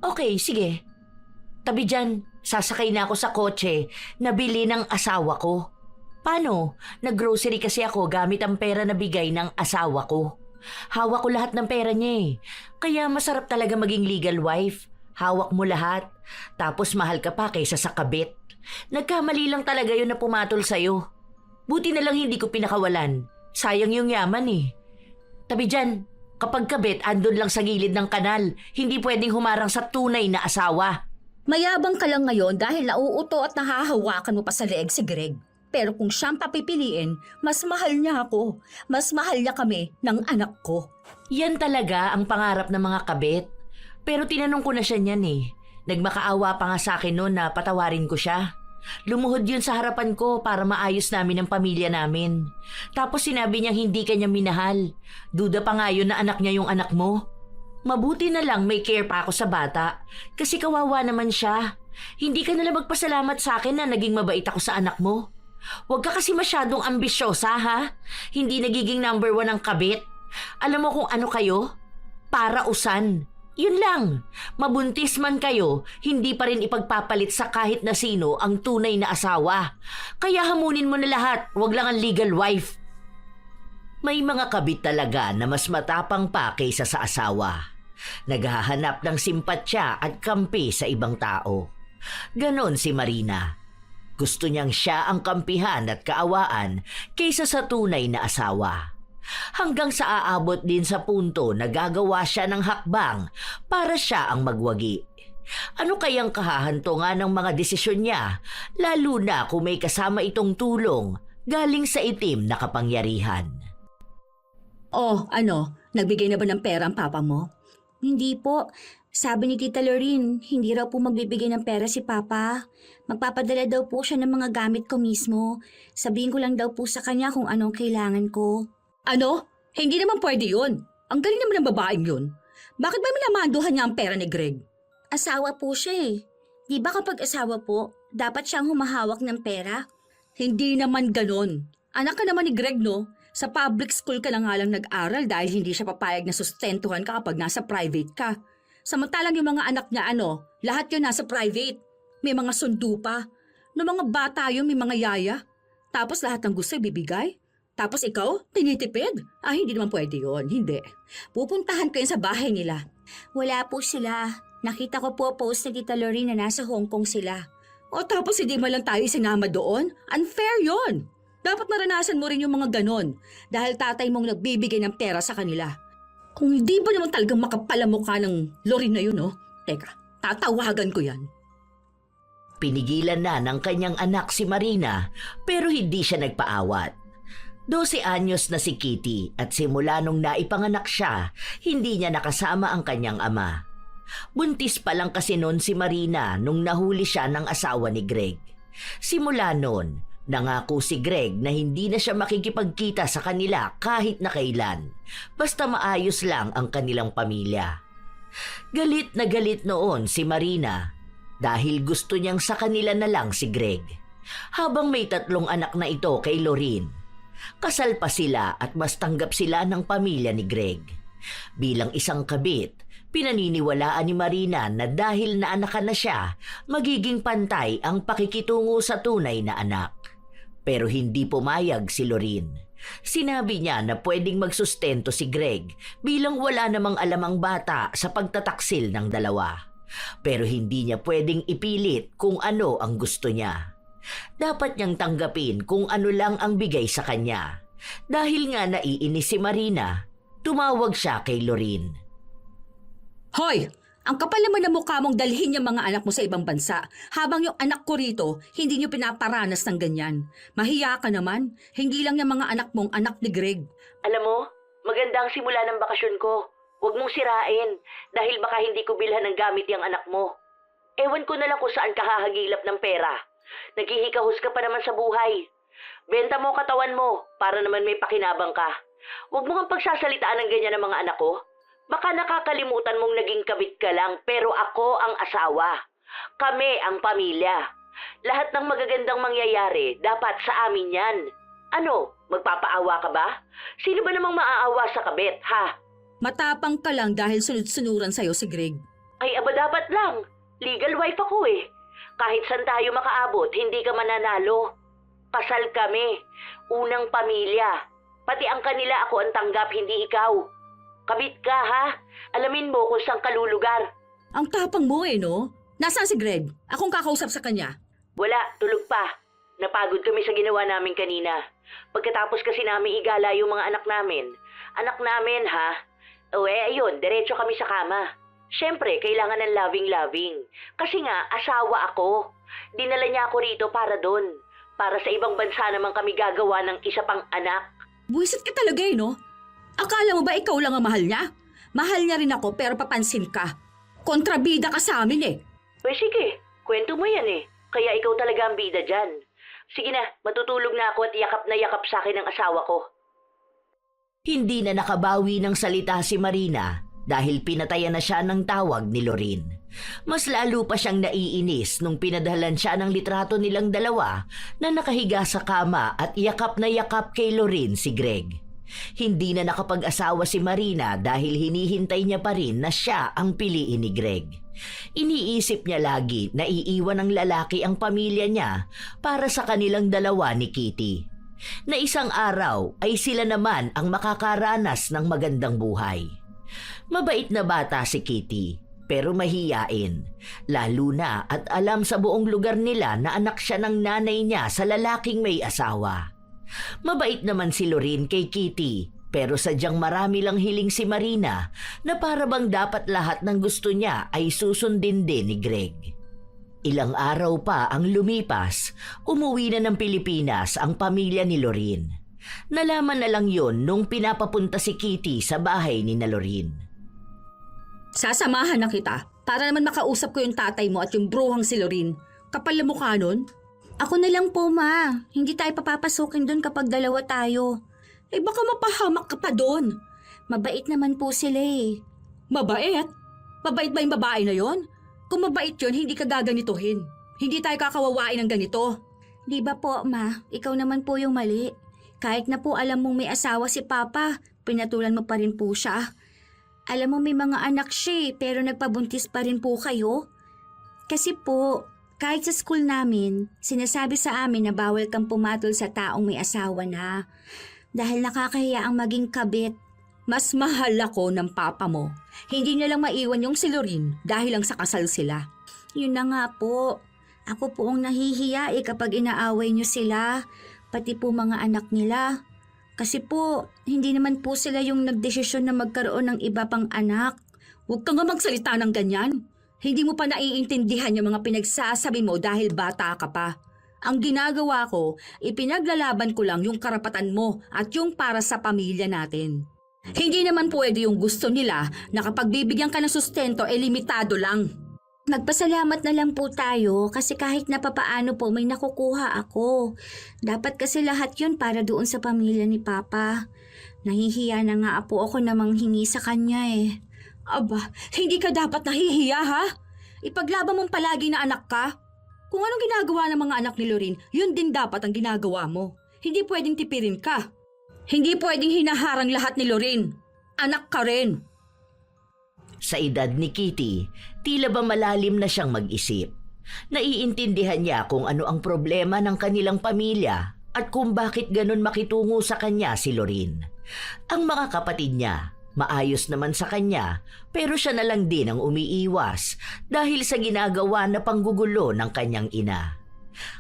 Okay, sige. Tabi dyan, sasakay na ako sa kotse na bili ng asawa ko. Paano? Nag-grocery kasi ako gamit ang pera na bigay ng asawa ko. Hawak ko lahat ng pera niya eh. Kaya masarap talaga maging legal wife. Hawak mo lahat. Tapos mahal ka pa kaysa sa kabit. Nagkamali lang talaga yun na pumatol sa'yo. Buti na lang hindi ko pinakawalan. Sayang yung yaman eh. Tabi dyan, kapag kabit, andun lang sa gilid ng kanal. Hindi pwedeng humarang sa tunay na asawa. Mayabang ka lang ngayon dahil nauuto at nahahawakan mo pa sa leeg si Greg. Pero kung siyang papipiliin, mas mahal niya ako. Mas mahal niya kami ng anak ko. Yan talaga ang pangarap ng mga kabit. Pero tinanong ko na siya niyan eh. Nagmakaawa pa nga sa akin noon na patawarin ko siya. Lumuhod yun sa harapan ko para maayos namin ang pamilya namin. Tapos sinabi niya hindi kanya minahal. Duda pa nga yun na anak niya yung anak mo. Mabuti na lang may care pa ako sa bata. Kasi kawawa naman siya. Hindi ka nalang magpasalamat sa akin na naging mabait ako sa anak mo. Huwag ka kasi masyadong ambisyosa ha. Hindi nagiging number 1 ang kabit. Alam mo kung ano kayo? Para usan. Yun lang. Mabuntis man kayo, hindi pa rin ipagpapalit sa kahit na sino ang tunay na asawa. Kaya hamunin mo na lahat, huwag lang ang legal wife. May mga kabit talaga na mas matapang pa kaysa sa asawa. Naghahanap ng simpatya at kampi sa ibang tao. Ganon si Marina. Gusto niyang siya ang kampihan at kaawaan kaysa sa tunay na asawa. Hanggang sa aabot din sa punto na gagawa siya ng hakbang para siya ang magwagi. Ano kayang kahahantungan ng mga desisyon niya, lalo na kung may kasama itong tulong galing sa itim na kapangyarihan? Oh, ano? Nagbigay na ba ng pera ang papa mo? Hindi po. Sabi ni Tita Lorene, hindi raw po magbibigay ng pera si Papa. Magpapadala daw po siya ng mga gamit ko mismo. Sabihin ko lang daw po sa kanya kung anong kailangan ko. Ano? Hindi naman pwede yun. Ang galing naman ng babaeng yun. Bakit ba minamanduhan niya ang pera ni Greg? Asawa po siya eh. Di ba kapag asawa po, dapat siyang humahawak ng pera? Hindi naman ganon. Anak ka naman ni Greg, no? Sa public school ka lang nga lang nag-aral dahil hindi siya papayag na sustentuhan ka kapag nasa private ka. Samantalang yung mga anak niya lahat yun nasa private. May mga sundo pa. No mga bata yun, may mga yaya. Tapos lahat ng gusto ibibigay. Tapos ikaw, tinitipid? Hindi naman pwede yun, hindi. Pupuntahan ko yun sa bahay nila. Wala po sila. Nakita ko po post ni Tita Lorene na nasa Hong Kong sila. O tapos hindi man lang tayo isinama doon? Unfair yun! Dapat naranasan mo rin yung mga ganon dahil tatay mong nagbibigay ng pera sa kanila. Kung hindi ba naman talagang makapalamukha ng Lorene na yun, no? Teka, tatawagan ko yan. Pinigilan na ng kanyang anak si Marina pero hindi siya nagpaawat. 12 anyos na si Kitty at simula nung naipanganak siya, hindi niya nakasama ang kanyang ama. Buntis pa lang kasi noon si Marina nung nahuli siya ng asawa ni Greg. Simula noon, nangako si Greg na hindi na siya makikipagkita sa kanila kahit na kailan, basta maayos lang ang kanilang pamilya. Galit na galit noon si Marina dahil gusto niyang sa kanila na lang si Greg. Habang may 3 anak na ito kay Lorene. Kasal pa sila at mas tanggap sila ng pamilya ni Greg. Bilang isang kabit, pinaniniwalaan ni Marina na dahil naanakan na siya, magiging pantay ang pakikitungo sa tunay na anak. Pero hindi pumayag si Lorene. Sinabi niya na pwedeng magsustento si Greg bilang wala namang alam ang bata sa pagtataksil ng dalawa. Pero hindi niya pwedeng ipilit kung ano ang gusto niya. Dapat niyang tanggapin kung ano lang ang bigay sa kanya. Dahil nga naiinis si Marina, tumawag siya kay Lorene. Hoy! Ang kapal naman ng mukha mong dalhin yung mga anak mo sa ibang bansa, habang yung anak ko rito, hindi niyo pinaparanas ng ganyan. Mahiya ka naman, hindi lang yung mga anak mong anak ni Greg. Alam mo, maganda ang simula ng bakasyon ko. Huwag mong sirain, dahil baka hindi ko bilhan ng gamit yung anak mo. Ewan ko na lang kung saan ka hahagilap ng pera. Naghihikahos ka pa naman sa buhay. Benta mo katawan mo, para naman may pakinabang ka. Huwag mo nga pagsasalitaan ng ganyan ng mga anak ko. Baka nakakalimutan mong naging kabit ka lang, pero ako ang asawa. Kami ang pamilya. Lahat ng magagandang mangyayari, dapat sa amin yan. Ano, magpapaawa ka ba? Sino ba namang maaawa sa kabit, ha? Matapang ka lang dahil sunod-sunuran sa'yo si Greg. Ay aba dapat lang. Legal wife ako eh. Kahit saan tayo makaabot, hindi ka mananalo. Kasal kami. Unang pamilya. Pati ang kanila ako ang tanggap, hindi ikaw. Kabit ka ha? Alamin mo kung saan kalulugar. Ang tapang mo no? Nasaan si Greg? Akong kakausap sa kanya. Wala, tulog pa. Napagod kami sa ginawa namin kanina. Pagkatapos kasi namin igala yung mga anak namin. Anak namin ha? O ayun, diretso kami sa kama. Siyempre, kailangan ng loving-loving. Kasi nga, asawa ako. Dinala niya ako rito para doon. Para sa ibang bansa naman kami gagawa ng isa pang anak. Buwisit ka talaga no? Akala mo ba ikaw lang ang mahal niya? Mahal niya rin ako pero papansin ka. Kontrabida ka sa amin eh. Sige, kwento mo yan eh. Kaya ikaw talaga ang bida dyan. Sige na, matutulog na ako at yakap sa akin ng asawa ko. Hindi na nakabawi ng salita si Marina dahil pinatayan na siya ng tawag ni Lorin. Mas lalo pa siyang naiinis nung pinadhalan siya ng litrato nilang dalawa na nakahiga sa kama at yakap na yakap kay Lorin si Greg. Hindi na nakapag-asawa si Marina dahil hinihintay niya pa rin na siya ang piliin ni Greg. Iniisip niya lagi na iiwan ng lalaki ang pamilya niya para sa kanilang dalawa ni Kitty. Na isang araw ay sila naman ang makakaranas ng magandang buhay. Mabait na bata si Kitty pero mahiyain, lalo na at alam sa buong lugar nila na anak siya ng nanay niya sa lalaking may asawa. Mabait naman si Lorin kay Kitty pero sadyang marami lang hiling si Marina na para bang dapat lahat ng gusto niya ay susundin din ni Greg. Ilang araw pa ang lumipas, umuwi na ng Pilipinas ang pamilya ni Lorin. Nalaman na lang yon nung pinapapunta si Kitty sa bahay ni na Lorin. Sasamahan na kita para naman makausap ko yung tatay mo at yung bruhang si Lorin. Kapal na mukha nun. Ako na lang po, ma. Hindi tayo papapasukin doon kapag dalawa tayo. Eh baka mapahamak ka pa doon. Mabait naman po sila eh. Mabait? Mabait ba yung babae na yon? Kung mabait yun, hindi ka gaganituhin. Hindi tayo kakawawain ng ganito. Di ba po, ma? Ikaw naman po yung mali. Kahit na po alam mong may asawa si Papa, pinatulan mo pa rin po siya. Alam mo may mga anak siya pero nagpabuntis pa rin po kayo. Kasi po, kahit sa school namin, sinasabi sa amin na bawal kang pumatol sa taong may asawa na. Dahil nakakahiya ang maging kabit. Mas mahal ako ng papa mo. Hindi niya lang maiwan yung si Lorin dahil lang sa kasal sila. Yun na nga po. Ako po ang nahihiya kapag inaaway niyo sila. Pati po mga anak nila. Kasi po, hindi naman po sila yung nagdesisyon na magkaroon ng iba pang anak. Huwag kang nga magsalita ng ganyan. Hindi mo pa naiintindihan yung mga pinagsasabi mo dahil bata ka pa. Ang ginagawa ko, ipinaglalaban ko lang yung karapatan mo at yung para sa pamilya natin. Hindi naman pwede yung gusto nila na kapag bibigyan ka ng sustento, limitado lang. Nagpasalamat na lang po tayo kasi kahit na papaano po may nakukuha ako. Dapat kasi lahat yun para doon sa pamilya ni Papa. Nahihiya na nga po ako na manghingi sa kanya eh. Aba, hindi ka dapat nahihiya ha? Ipaglaban mong palagi na anak ka. Kung anong ginagawa ng mga anak ni Lorin, yun din dapat ang ginagawa mo. Hindi pwedeng tipirin ka. Hindi pwedeng hinaharang lahat ni Lorin. Anak ka rin. Sa edad ni Kitty, tila ba malalim na siyang mag-isip. Naiintindihan niya kung ano ang problema ng kanilang pamilya at kung bakit ganun makitungo sa kanya si Lorin. Ang mga kapatid niya, maayos naman sa kanya pero siya na lang din ang umiiwas dahil sa ginagawa na panggugulo ng kanyang ina.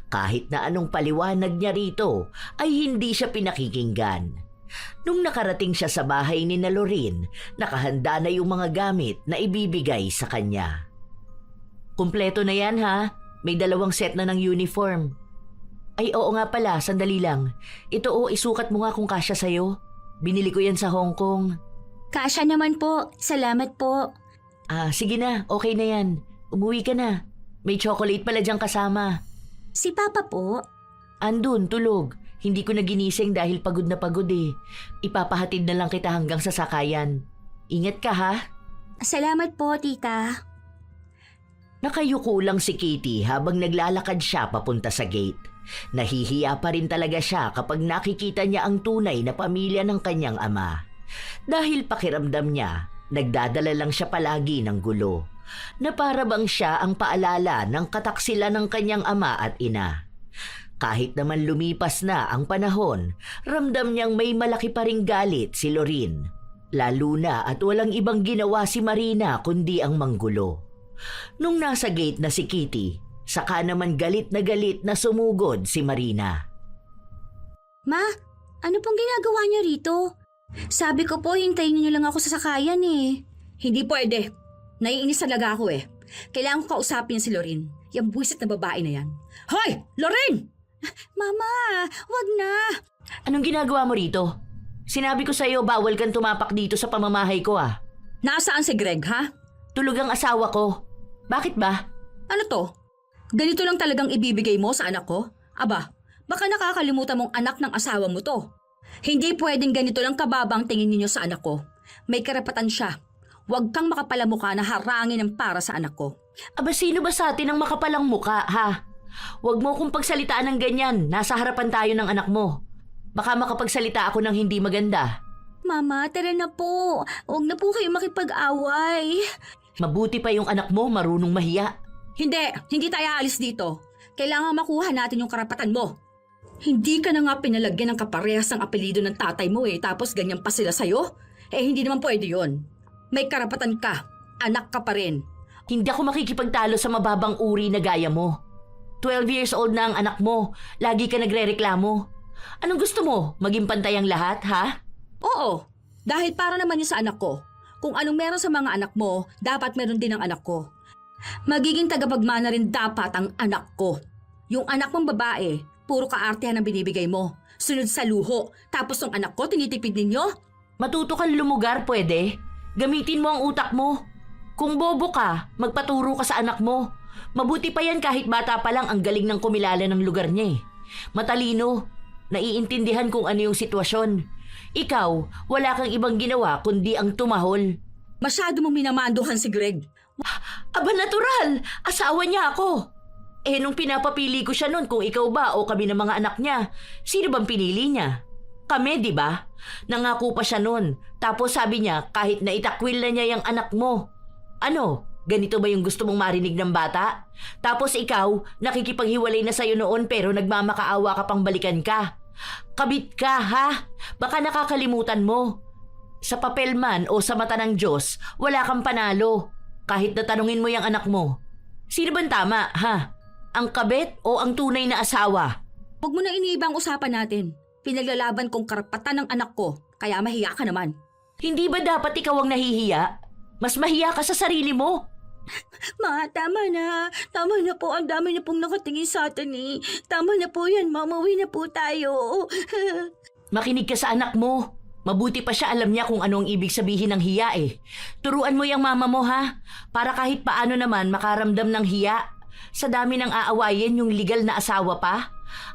Kahit na anong paliwanag niya rito ay hindi siya pinakikinggan. Nung nakarating siya sa bahay ni na Lorin, nakahanda na yung mga gamit na ibibigay sa kanya. Kumpleto na yan ha? May 2 set na ng uniform. Ay oo nga pala, sandali lang. Ito isukat mo nga kung kasya sa'yo. Binili ko yan sa Hong Kong. Kasya naman po. Salamat po. Sige na, okay na yan. Umuwi ka na. May chocolate pala diyang kasama. Si Papa po? Andun, tulog. Hindi ko na ginising dahil pagod na pagod eh. Ipapahatid na lang kita hanggang sa sakayan. Ingat ka ha? Salamat po, tita. Nakayuko lang si Kitty habang naglalakad siya papunta sa gate. Nahihiya pa rin talaga siya kapag nakikita niya ang tunay na pamilya ng kanyang ama. Dahil pakiramdam niya, nagdadala lang siya palagi ng gulo. na para bang siya ang paalala ng kataksilan ng kanyang ama at ina. Kahit naman lumipas na ang panahon, ramdam niyang may malaki pa ring galit si Lorin. Lalo na at walang ibang ginawa si Marina kundi ang manggulo. Nung nasa gate na si Kitty, saka naman galit na sumugod si Marina. Ma, ano pong ginagawa niyo rito? Sabi ko po, hintayin niyo lang ako sa sakayan eh. Hindi pwede. Naiinis talaga ako eh. Kailangan ko kausapin si Lorin. Yung buwisit na babae na yan. Hoy! Lorin! Mama, wag na. Anong ginagawa mo rito? Sinabi ko sa'yo bawal kang tumapak dito sa pamamahay ko ah. Nasaan si Greg, ha? Tulog ang asawa ko. Bakit ba? Ano to? Ganito lang talagang ibibigay mo sa anak ko? Aba, baka nakakalimutan mong anak ng asawa mo to. Hindi pwedeng ganito lang kababang tingin ninyo sa anak ko. May karapatan siya. Huwag kang makapalamukha na harangin ang para sa anak ko. Aba sino ba sa atin ang makapalang muka ha? Huwag mo kong pagsalitaan ng ganyan. Nasa harapan tayo ng anak mo. Baka makapagsalita ako ng hindi maganda. Mama, tara na po. Huwag na po kayo makipag-away. Mabuti pa yung anak mo marunong mahiya. Hindi tayo alis dito. Kailangan makuha natin yung karapatan mo. Hindi ka na nga pinalagyan ng kaparehas ng apelido ng tatay mo eh, tapos ganyan pa sila sa'yo? Eh hindi naman pwede yon. May karapatan ka. Anak ka pa rin. Hindi ako makikipagtalo sa mababang uri na gaya mo. 12 years old na ang anak mo. Lagi ka nagrereklamo. Anong gusto mo? Maging pantay ang lahat, ha? Oo, dahil para naman yun sa anak ko. Kung anong meron sa mga anak mo, dapat meron din ang anak ko. Magiging tagapagmana rin dapat ang anak ko. Yung anak mong babae, puro kaartehan ang binibigay mo. Sunod sa luho. Tapos yung anak ko, tinitipid ninyo? Matuto kang lumugar, pwede? Gamitin mo ang utak mo. Kung bobo ka, magpaturo ka sa anak mo. Mabuti pa yan kahit bata pa lang ang galing ng kumilala ng lugar niya eh. Matalino. Naiintindihan kung ano yung sitwasyon. Ikaw, wala kang ibang ginawa kundi ang tumahol. Masyado mong minamanduhan si Greg. Aba natural, asawa niya ako. Eh nung pinapapili ko siya nun kung ikaw ba o kami ng mga anak niya, sino bang pinili niya? Kami, di ba? Nangako pa siya nun. Tapos sabi niya kahit na itakwil na niya yung anak mo. Ano? Ganito ba yung gusto mong marinig ng bata? Tapos ikaw, nakikipaghiwalay na sa'yo noon pero nagmamakaawa ka pang balikan ka. Kabit ka, ha? Baka nakakalimutan mo. Sa papel man o sa mata ng Diyos, wala kang panalo. Kahit natanungin mo yung anak mo. Sino bang tama, ha? Ang kabit o ang tunay na asawa? Huwag mo na iniibang usapan natin. Pinaglalaban kong karapatan ng anak ko, kaya mahiya ka naman. Hindi ba dapat ikaw ang nahihiya? Mas mahiya ka sa sarili mo. Ma, tama na. Tama na po. Ang dami na pong nakatingin sa atin eh. Tama na po yan, ma. Mauwi na po tayo. Makinig ka sa anak mo. Mabuti pa siya alam niya kung ano ang ibig sabihin ng hiya eh. Turuan mo yung mama mo ha. Para kahit paano naman makaramdam ng hiya. Sa dami ng aawayin yung legal na asawa pa.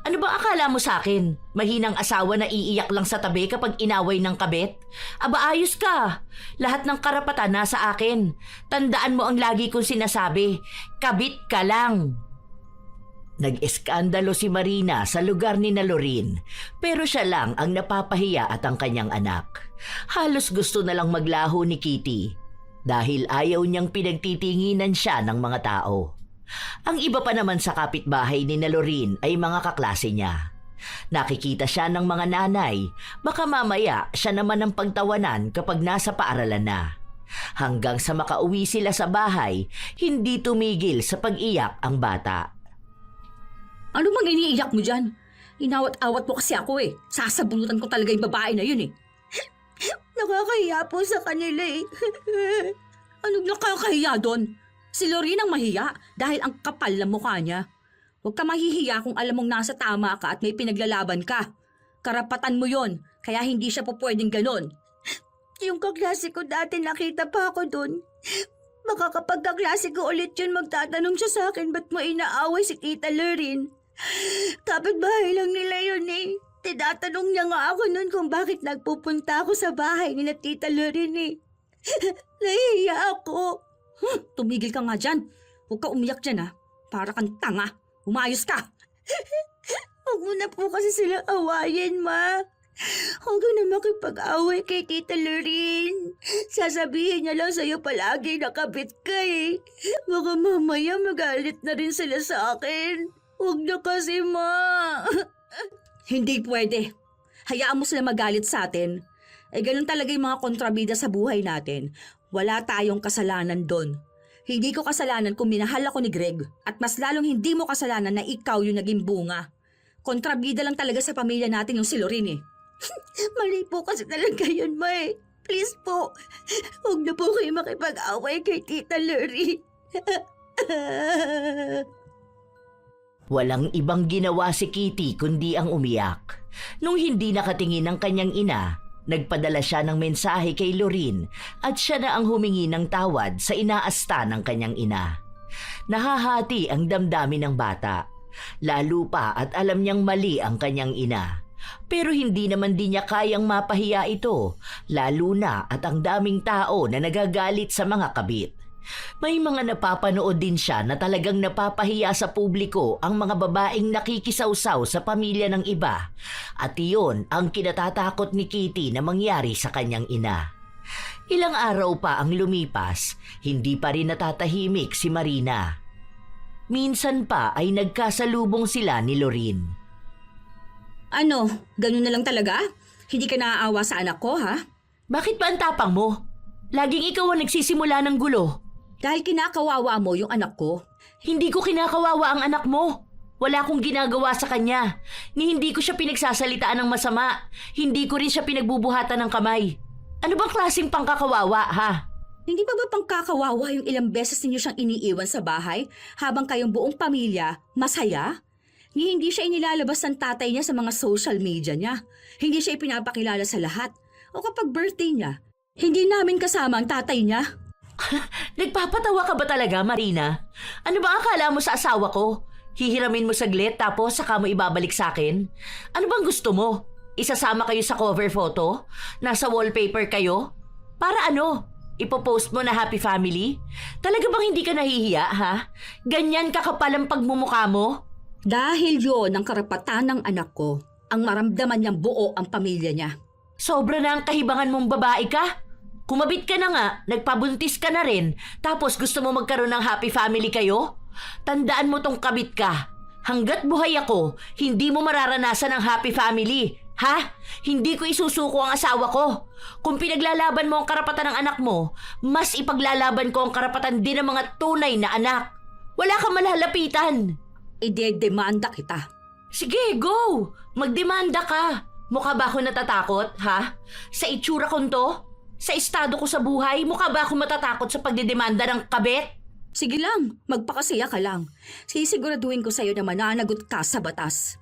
Ano bang akala mo sa akin? Mahinang asawa na iiyak lang sa tabi kapag inaway ng kabit? Aba ayos ka. Lahat ng karapatan nasa akin. Tandaan mo ang lagi kong sinasabi. Kabit ka lang. Nag-eskandalo si Marina sa lugar ni Lorin, pero siya lang ang napapahiya at ang kanyang anak. Halos gusto na lang maglaho ni Kitty dahil ayaw niyang pinagtitinginan siya ng mga tao. Ang iba pa naman sa kapitbahay ni Lorin ay mga kaklase niya. Nakikita siya ng mga nanay, baka mamaya siya naman ang pagtawanan kapag nasa paaralan na. Hanggang sa makauwi sila sa bahay, hindi tumigil sa pag-iyak ang bata. Ano mang iniiyak mo dyan? Inawat-awat mo kasi ako eh. Sasabunutan ko talaga yung babae na yun eh. Nakakahiya po sa kanila eh. Anong nakakahiya doon? Si Lorin ang mahiya dahil ang kapal ng mukha niya. Huwag ka mahihiya kung alam mong nasa tama ka at may pinaglalaban ka. Karapatan mo yon, kaya hindi siya po pwedeng ganon. Yung kaklase ko dati nakita pa ako doon. Baka kapag kaklase ko ulit yun magtatanong siya sa akin ba't mo inaaway si Tita Lorin. Kapitbahay lang nila yun eh. Tinatanong niya nga ako noon kung bakit nagpupunta ako sa bahay ni na Tita Lorin eh. Nahihiya ako. Tumigil ka nga dyan. Huwag ka umiyak dyan ha. Para kang tanga. Umayos ka. Huwag mo na po kasi silang awayin, ma. Huwag ka na makipag-away kay Tita Lorraine. Sasabihin niya lang sa'yo palagi nakabit ka eh. Baka mamaya magalit na rin sila sa akin. Huwag na kasi, Ma. Hindi pwede. Hayaan mo sila magalit sa atin. Ganun talaga yung mga kontrabida sa buhay natin. Wala tayong kasalanan doon. Hindi ko kasalanan kung minahal ako ni Greg at mas lalong hindi mo kasalanan na ikaw yung naging bunga. Kontrabida lang talaga sa pamilya natin yung si Lorraine eh. Mali po kasi talaga yun, Ma eh. Please po, huwag na po kayo makipag-away kay Tita Lorraine. Walang ibang ginawa si Kitty kundi ang umiyak. Nung hindi nakatingin ng kanyang ina, nagpadala siya ng mensahe kay Lorraine at siya na ang humingi ng tawad sa inaasta ng kanyang ina. Nahahati ang damdamin ng bata, lalo pa at alam niyang mali ang kanyang ina. Pero hindi naman din niya kayang mapahiya ito, lalo na at ang daming tao na nagagalit sa mga kabit. May mga napapanood din siya na talagang napapahiya sa publiko ang mga babaeng nakikisawsaw sa pamilya ng iba. At iyon ang kinatatakot ni Kitty na mangyari sa kanyang ina. Ilang araw pa ang lumipas, hindi pa rin natatahimik si Marina. Minsan pa ay nagkasalubong sila ni Lorraine. Ano, ganun na lang talaga? Hindi ka naaawa sa anak ko, ha? Bakit ba ang tapang mo? Laging ikaw ang nagsisimula ng gulo. Dahil kinakawawa mo yung anak ko. Hindi ko kinakawawa ang anak mo. Wala akong ginagawa sa kanya. Ni hindi ko siya pinagsasalitaan ng masama. Hindi ko rin siya pinagbubuhatan ng kamay. Ano bang klaseng pangkakawawa, ha? Hindi pa ba pangkakawawa yung ilang beses ninyo siyang iniiwan sa bahay habang kayong buong pamilya masaya? Ni hindi siya inilalabas ng tatay niya sa mga social media niya. Hindi siya ipinapakilala sa lahat. O kapag birthday niya, hindi namin kasama ang tatay niya. Nagpapatawa ka ba talaga, Marina? Ano ba akala mo sa asawa ko? Hihiramin mo saglit tapos saka mo ibabalik sa akin? Ano bang gusto mo? Isasama kayo sa cover photo? Nasa wallpaper kayo? Para ano? Ipopost mo na happy family? Talaga bang hindi ka nahihiya, ha? Ganyan kakapal ang pagmumukha mo? Dahil yun ang karapatan ng anak ko, ang maramdaman niyang buo ang pamilya niya. Sobra na ang kahibangan mong babae ka? Kumabit ka na nga, nagpabuntis ka na rin, tapos gusto mo magkaroon ng happy family kayo? Tandaan mo tong kabit ka. Hanggat buhay ako, hindi mo mararanasan ang happy family. Ha? Hindi ko isusuko ang asawa ko. Kung pinaglalaban mo ang karapatan ng anak mo, mas ipaglalaban ko ang karapatan din ng mga tunay na anak. Wala kang malalapitan. Ide-demanda kita. Sige, go! Magdemanda ka. Mukha ba ako natatakot, ha? Sa itsura ko to? Sa estado ko sa buhay, mukha ba ako matatakot sa pagdedemanda ng kabit? Sige lang, magpakasaya ka lang. Sisiguraduhin ko sa'yo na mananagot ka sa batas.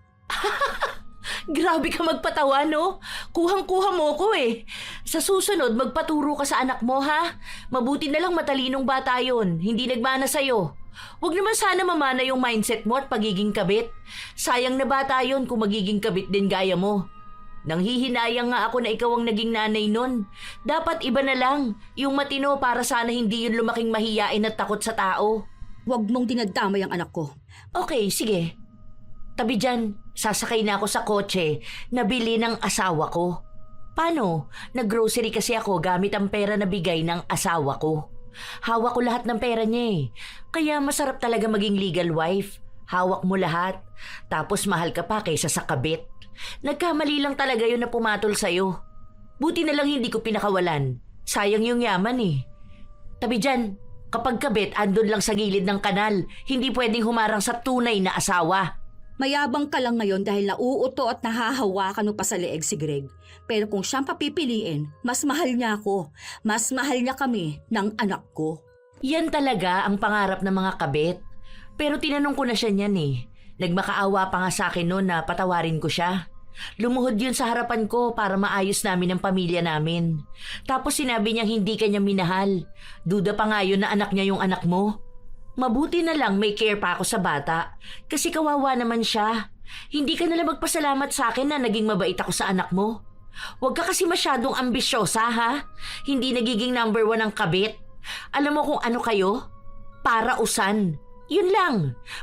Grabe ka magpatawa, no? Kuhang-kuha mo ko eh. Sa susunod, magpaturo ka sa anak mo, ha? Mabuti na lang matalinong bata yon, hindi nagmana sa'yo. Huwag naman sana mamana yung mindset mo at pagiging kabit. Sayang na bata yon kung magiging kabit din gaya mo. Nanghihinayang nga ako na ikaw ang naging nanay nun. Dapat iba na lang, yung matino para sana hindi yun lumaking mahiyain at takot sa tao. Huwag mong dinadamay ang anak ko. Okay, sige. Tabi dyan, sasakay na ako sa kotse na bili ng asawa ko. Paano? Nag-grocery kasi ako gamit ang pera na bigay ng asawa ko. Hawak ko lahat ng pera niya eh. Kaya masarap talaga maging legal wife. Hawak mo lahat. Tapos mahal ka pa kaysa sa kabit. Nagkamali lang talaga yun na pumatol sa'yo. Buti na lang hindi ko pinakawalan. Sayang yung yaman eh. Tabi dyan, kapag kabit andun lang sa gilid ng kanal. Hindi pwedeng humarang sa tunay na asawa. Mayabang ka lang ngayon dahil nauuto at nahahawakan mo pa sa leeg si Greg. Pero kung siyang papipiliin, mas mahal niya ako. Mas mahal niya kami ng anak ko. Yan talaga ang pangarap ng mga kabit. Pero tinanong ko na siya niyan eh. Nagmakaawa pa nga sa akin noon na patawarin ko siya. Lumuhod yun sa harapan ko para maayos namin ang pamilya namin. Tapos sinabi niyang hindi kanya minahal. Duda pa nga yun na anak niya yung anak mo. Mabuti na lang may care pa ako sa bata. Kasi kawawa naman siya. Hindi ka nalang magpasalamat sa akin na naging mabait ako sa anak mo. Huwag ka kasi masyadong ambisyosa, ha? Hindi nagiging number 1 ang kabit. Alam mo kung ano kayo? Para usan. Yun lang,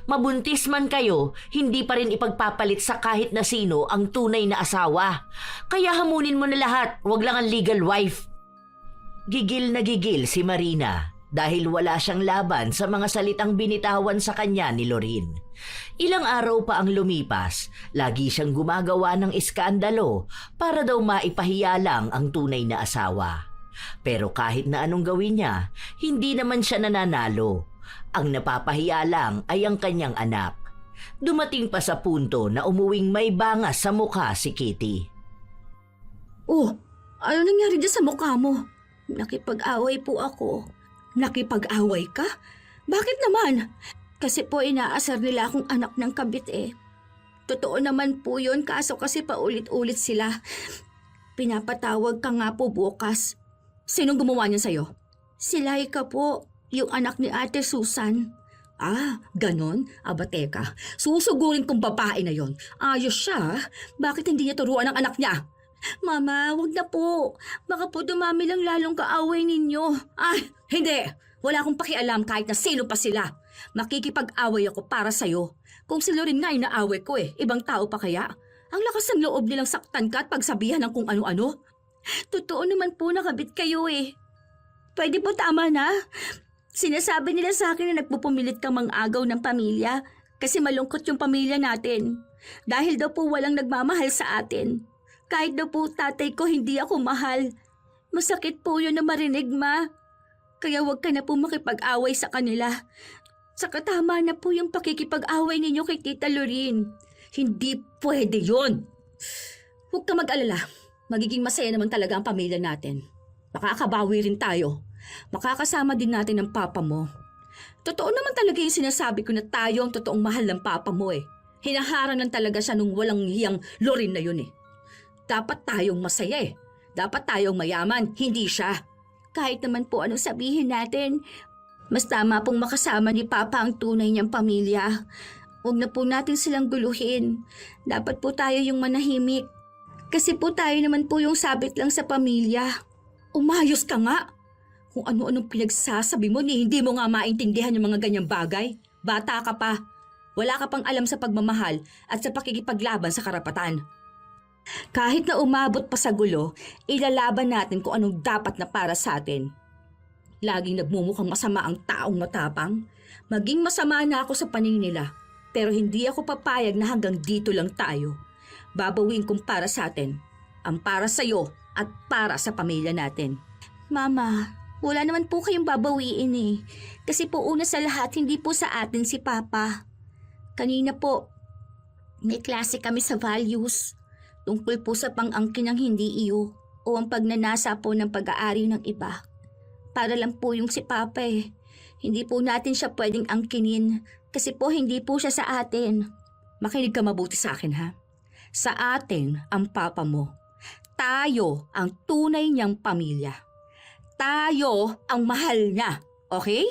mabuntis man kayo, hindi pa rin ipagpapalit sa kahit na sino ang tunay na asawa. Kaya hamunin mo na lahat, wag lang ang legal wife. Gigil na gigil si Marina dahil wala siyang laban sa mga salitang binitawan sa kanya ni Lorin. Ilang araw pa ang lumipas, lagi siyang gumagawa ng iskandalo para daw maipahiya lang ang tunay na asawa. Pero kahit na anong gawin niya, hindi naman siya nananalo. Ang napapahiya lang ay ang kanyang anak. Dumating pa sa punto na umuwing may bangas sa mukha si Kitty. Oh, ano nangyari dyan sa mukha mo? Nakipag-away po ako. Nakipag-away ka? Bakit naman? Kasi po inaasar nila akong anak ng kabit eh. Totoo naman po yun, kaso kasi paulit-ulit sila. Pinapatawag ka nga po bukas. Sinong gumawa niyan sa'yo? Si Laika po, yung anak ni Ate Susan. Ah, ganon? Aba teka, susugurin kong babae na yon. Ayos siya, bakit hindi niya turuan ang anak niya? Mama, wag na po. Baka po dumami lang lalong kaaway ninyo. Ay, hindi. Wala akong pakialam kahit na sino pa sila. Makikipag-away ako para sa'yo. Kung si Lorin nga inaaway ko ibang tao pa kaya? Ang lakas ng loob nilang saktan ka at pagsabihan ng kung ano-ano. Totoo naman po nakabit kayo Pwede po tama na. Sinasabi nila sa akin na nagpupumilit kang mang-agaw ng pamilya kasi malungkot yung pamilya natin. Dahil daw po walang nagmamahal sa atin. Kahit daw po tatay ko hindi ako mahal. Masakit po yun na marinig, Ma. Kaya wag ka na po makipag-away sa kanila. Saka tama na po yung pakikipag-away ninyo kay Tita Lorin. Hindi pwede yun. Huwag ka mag-alala. Magiging masaya naman talaga ang pamilya natin. Makakabawi rin tayo. Makakasama din natin ang papa mo. Totoo naman talaga yung sinasabi ko na tayo ang totoong mahal ng papa mo Hinaharang lang talaga siya nung walang hiyang Lorin na yun Dapat tayong masaya Dapat tayong mayaman, hindi siya. Kahit naman po anong sabihin natin, mas tama pong makasama ni Papa ang tunay niyang pamilya. Huwag na po natin silang guluhin. Dapat po tayo yung manahimik. Kasi po tayo naman po yung sabit lang sa pamilya. Umayos ka nga. Kung ano-anong pinagsasabi mo hindi mo nga maintindihan yung mga ganyang bagay. Bata ka pa. Wala ka pang alam sa pagmamahal at sa pakikipaglaban sa karapatan. Kahit na umabot pa sa gulo, ilalaban natin kung anong dapat na para sa atin. Laging nagmumukhang masama ang taong matapang. Maging masama na ako sa paningin nila. Pero hindi ako papayag na hanggang dito lang tayo. Babawin kong para sa atin. Ang para sa'yo at para sa pamilya natin. Mama, wala naman po kayong babawiin Kasi po una sa lahat, hindi po sa atin si Papa. Kanina po, may klase kami sa values. Tungkol po sa pang-angkin ng hindi iyo o ang pagnanasa po ng pag-aari ng iba. Para lang po yung si Papa Hindi po natin siya pwedeng angkinin kasi po hindi po siya sa atin. Makinig ka mabuti sa akin ha. Sa atin ang Papa mo. Tayo ang tunay niyang pamilya. Tayo ang mahal niya, okay?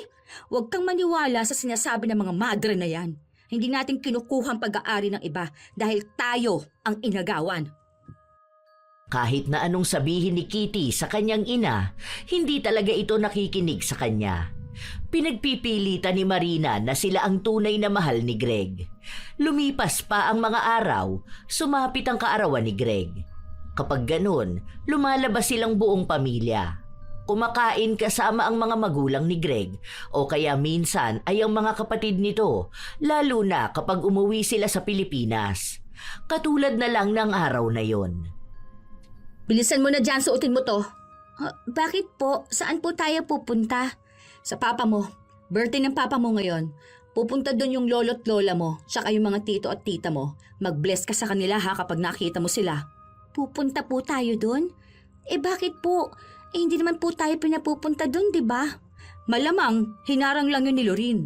Huwag kang maniwala sa sinasabi ng mga madre na yan. Hindi natin kinukuha ang pag-aari ng iba dahil tayo ang inagawan. Kahit na anong sabihin ni Kitty sa kanyang ina, hindi talaga ito nakikinig sa kanya. Pinagpipilitan ni Marina na sila ang tunay na mahal ni Greg. Lumipas pa ang mga araw, sumapit ang kaarawan ni Greg. Kapag ganun, lumalabas silang buong pamilya. Kumakain kasama ang mga magulang ni Greg o kaya minsan ay ang mga kapatid nito, lalo na kapag umuwi sila sa Pilipinas. Katulad na lang ng araw na yon. Bilisan mo na dyan, suotin mo to. Bakit po? Saan po tayo pupunta? Sa papa mo. Birthday ng papa mo ngayon. Pupunta doon yung lolo't lola mo, tsaka yung mga tito at tita mo. Mag-bless ka sa kanila kapag nakita mo sila. Pupunta po tayo doon? Bakit po? Hindi naman po tayo pinapupunta doon, di ba? Malamang, hinarang lang yun ni Lorin.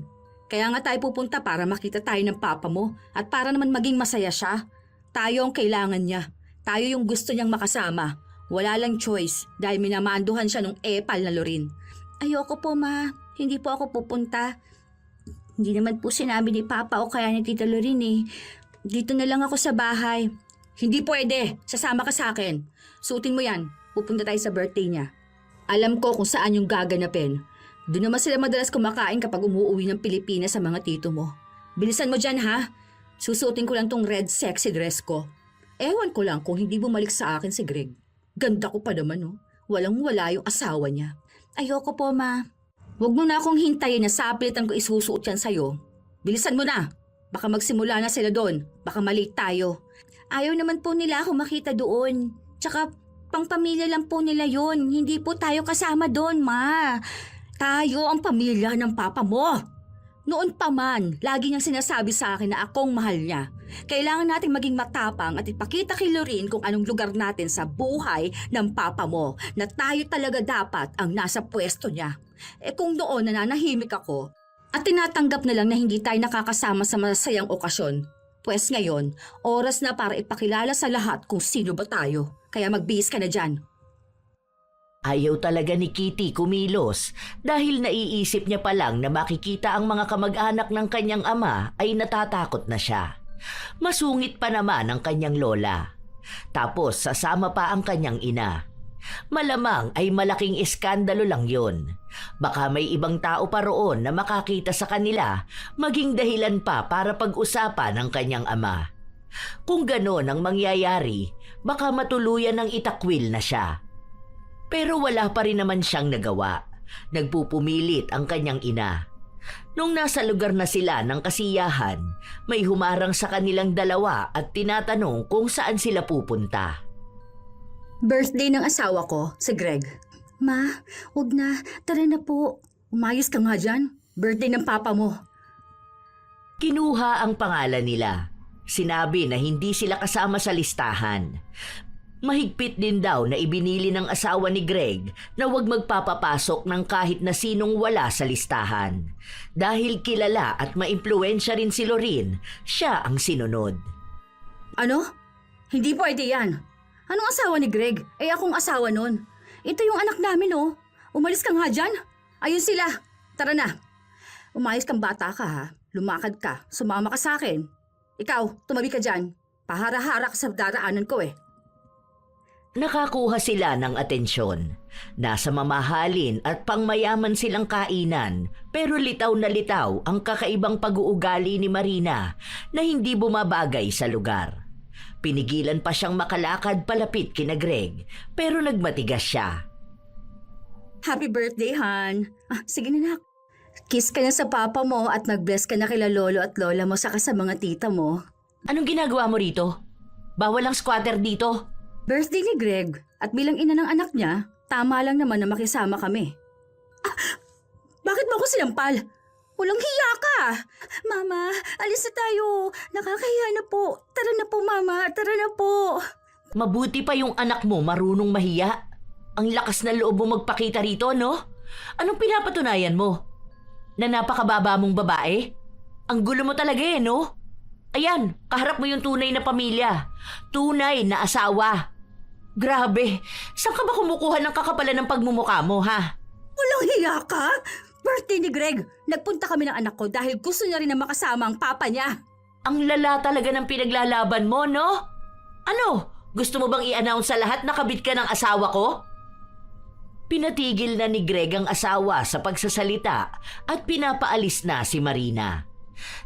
Kaya nga tayo pupunta para makita tayo ng papa mo at para naman maging masaya siya. Tayo ang kailangan niya. Tayo yung gusto niyang makasama. Wala lang choice dahil minamanduhan siya nung epal na Lorin. Ayoko po, Ma. Hindi po ako pupunta. Hindi naman po sinabi ni Papa o kaya ni Tita Lorin Dito na lang ako sa bahay. Hindi pwede. Sasama ka sa akin. Suotin mo yan. Pupunta tayo sa birthday niya. Alam ko kung saan yung gaganapin. Doon naman sila madalas kumakain kapag umuuwi ng Pilipinas sa mga tito mo. Bilisan mo dyan ha. Susuotin ko lang tong red sexy dress ko. Ewan ko lang kung hindi bumalik sa akin si Greg. Ganda ko pa naman oh. Walang-wala yung asawa niya. Ayoko po ma. Huwag mo na akong hintayin na sapilitan ko isusuot yan sa'yo. Bilisan mo na. Baka magsimula na sila doon. Baka malate tayo. Ayaw naman po nila ako makita doon. Tsaka pangpamilya lang po nila yon. Hindi po tayo kasama doon ma. Tayo ang pamilya ng papa mo. Noon pa man, lagi niyang sinasabi sa akin na akong mahal niya. Kailangan nating maging matapang at ipakita kay Lorene kung anong lugar natin sa buhay ng papa mo, na tayo talaga dapat ang nasa pwesto niya. Kung noon nananahimik ako at tinatanggap na lang na hindi tayo nakakasama sa masayang okasyon, pues ngayon, oras na para ipakilala sa lahat kung sino ba tayo. Kaya magbihis ka na dyan. Ayaw talaga ni Kitty kumilos dahil naiisip niya pa lang na makikita ang mga kamag-anak ng kanyang ama ay natatakot na siya. Masungit pa naman ang kanyang lola. Tapos sasama pa ang kanyang ina. Malamang ay malaking iskandalo lang yon. Baka may ibang tao pa roon na makakita sa kanila, maging dahilan pa para pag-usapan ng kanyang ama. Kung ganon ang mangyayari, baka matuluyan ng itakwil na siya. Pero wala pa rin naman siyang nagawa. Nagpupumilit ang kanyang ina. Nung nasa lugar na sila ng kasiyahan, may humarang sa kanilang dalawa at tinatanong kung saan sila pupunta. Birthday ng asawa ko, si Greg. Ma, wag na. Tara na po. Umayos ka nga dyan. Birthday ng papa mo. Kinuha ang pangalan nila. Sinabi na hindi sila kasama sa listahan. Mahigpit din daw na ibinili ng asawa ni Greg na huwag magpapapasok ng kahit na sinong wala sa listahan. Dahil kilala at maimpluwensya rin si Lorene, siya ang sinunod. Ano? Hindi pwede yan. Anong asawa ni Greg? Akong asawa nun. Ito yung anak namin oh. Umalis ka nga dyan. Ayun sila. Tara na. Umayos kang bata ka ha. Lumakad ka. Sumama ka sa akin. Ikaw, tumabi ka dyan. Pahara-hara ka sa daraanan ko eh. Nakakuha sila ng atensyon. Nasa mamahalin at pangmayaman silang kainan, pero litaw na litaw ang kakaibang pag-uugali ni Marina na hindi bumabagay sa lugar. Pinigilan pa siyang makalakad palapit kina Greg, pero nagmatigas siya. Happy birthday, Han. Sige na nak. Kiss ka na sa papa mo at mag-bless ka na kila lolo at lola mo saka sa mga tita mo. Anong ginagawa mo rito? Bawal ang squatter dito. Birthday ni Greg at bilang ina ng anak niya, tama lang naman na makisama kami. Bakit mo ako sinampal? Walang hiya ka! Mama, alis na tayo. Nakakahiya na po. Tara na po, Mama. Tara na po. Mabuti pa yung anak mo marunong mahiya. Ang lakas na loob mo magpakita rito, no? Anong pinapatunayan mo? Na napakababa mong babae? Ang gulo mo talaga eh, no? Ayan, kaharap mo yung tunay na pamilya. Tunay na asawa. Grabe, saan ka ba kumukuha ng kakapalan ng pagmumukha mo, ha? Walang hiya ka? Birthday ni Greg. Nagpunta kami ng anak ko dahil gusto niya rin na makasama ang papa niya. Ang lala talaga ng pinaglalaban mo, no? Ano? Gusto mo bang i-announce sa lahat na kabit ka ng asawa ko? Pinatigil na ni Greg ang asawa sa pagsasalita at pinapaalis na si Marina.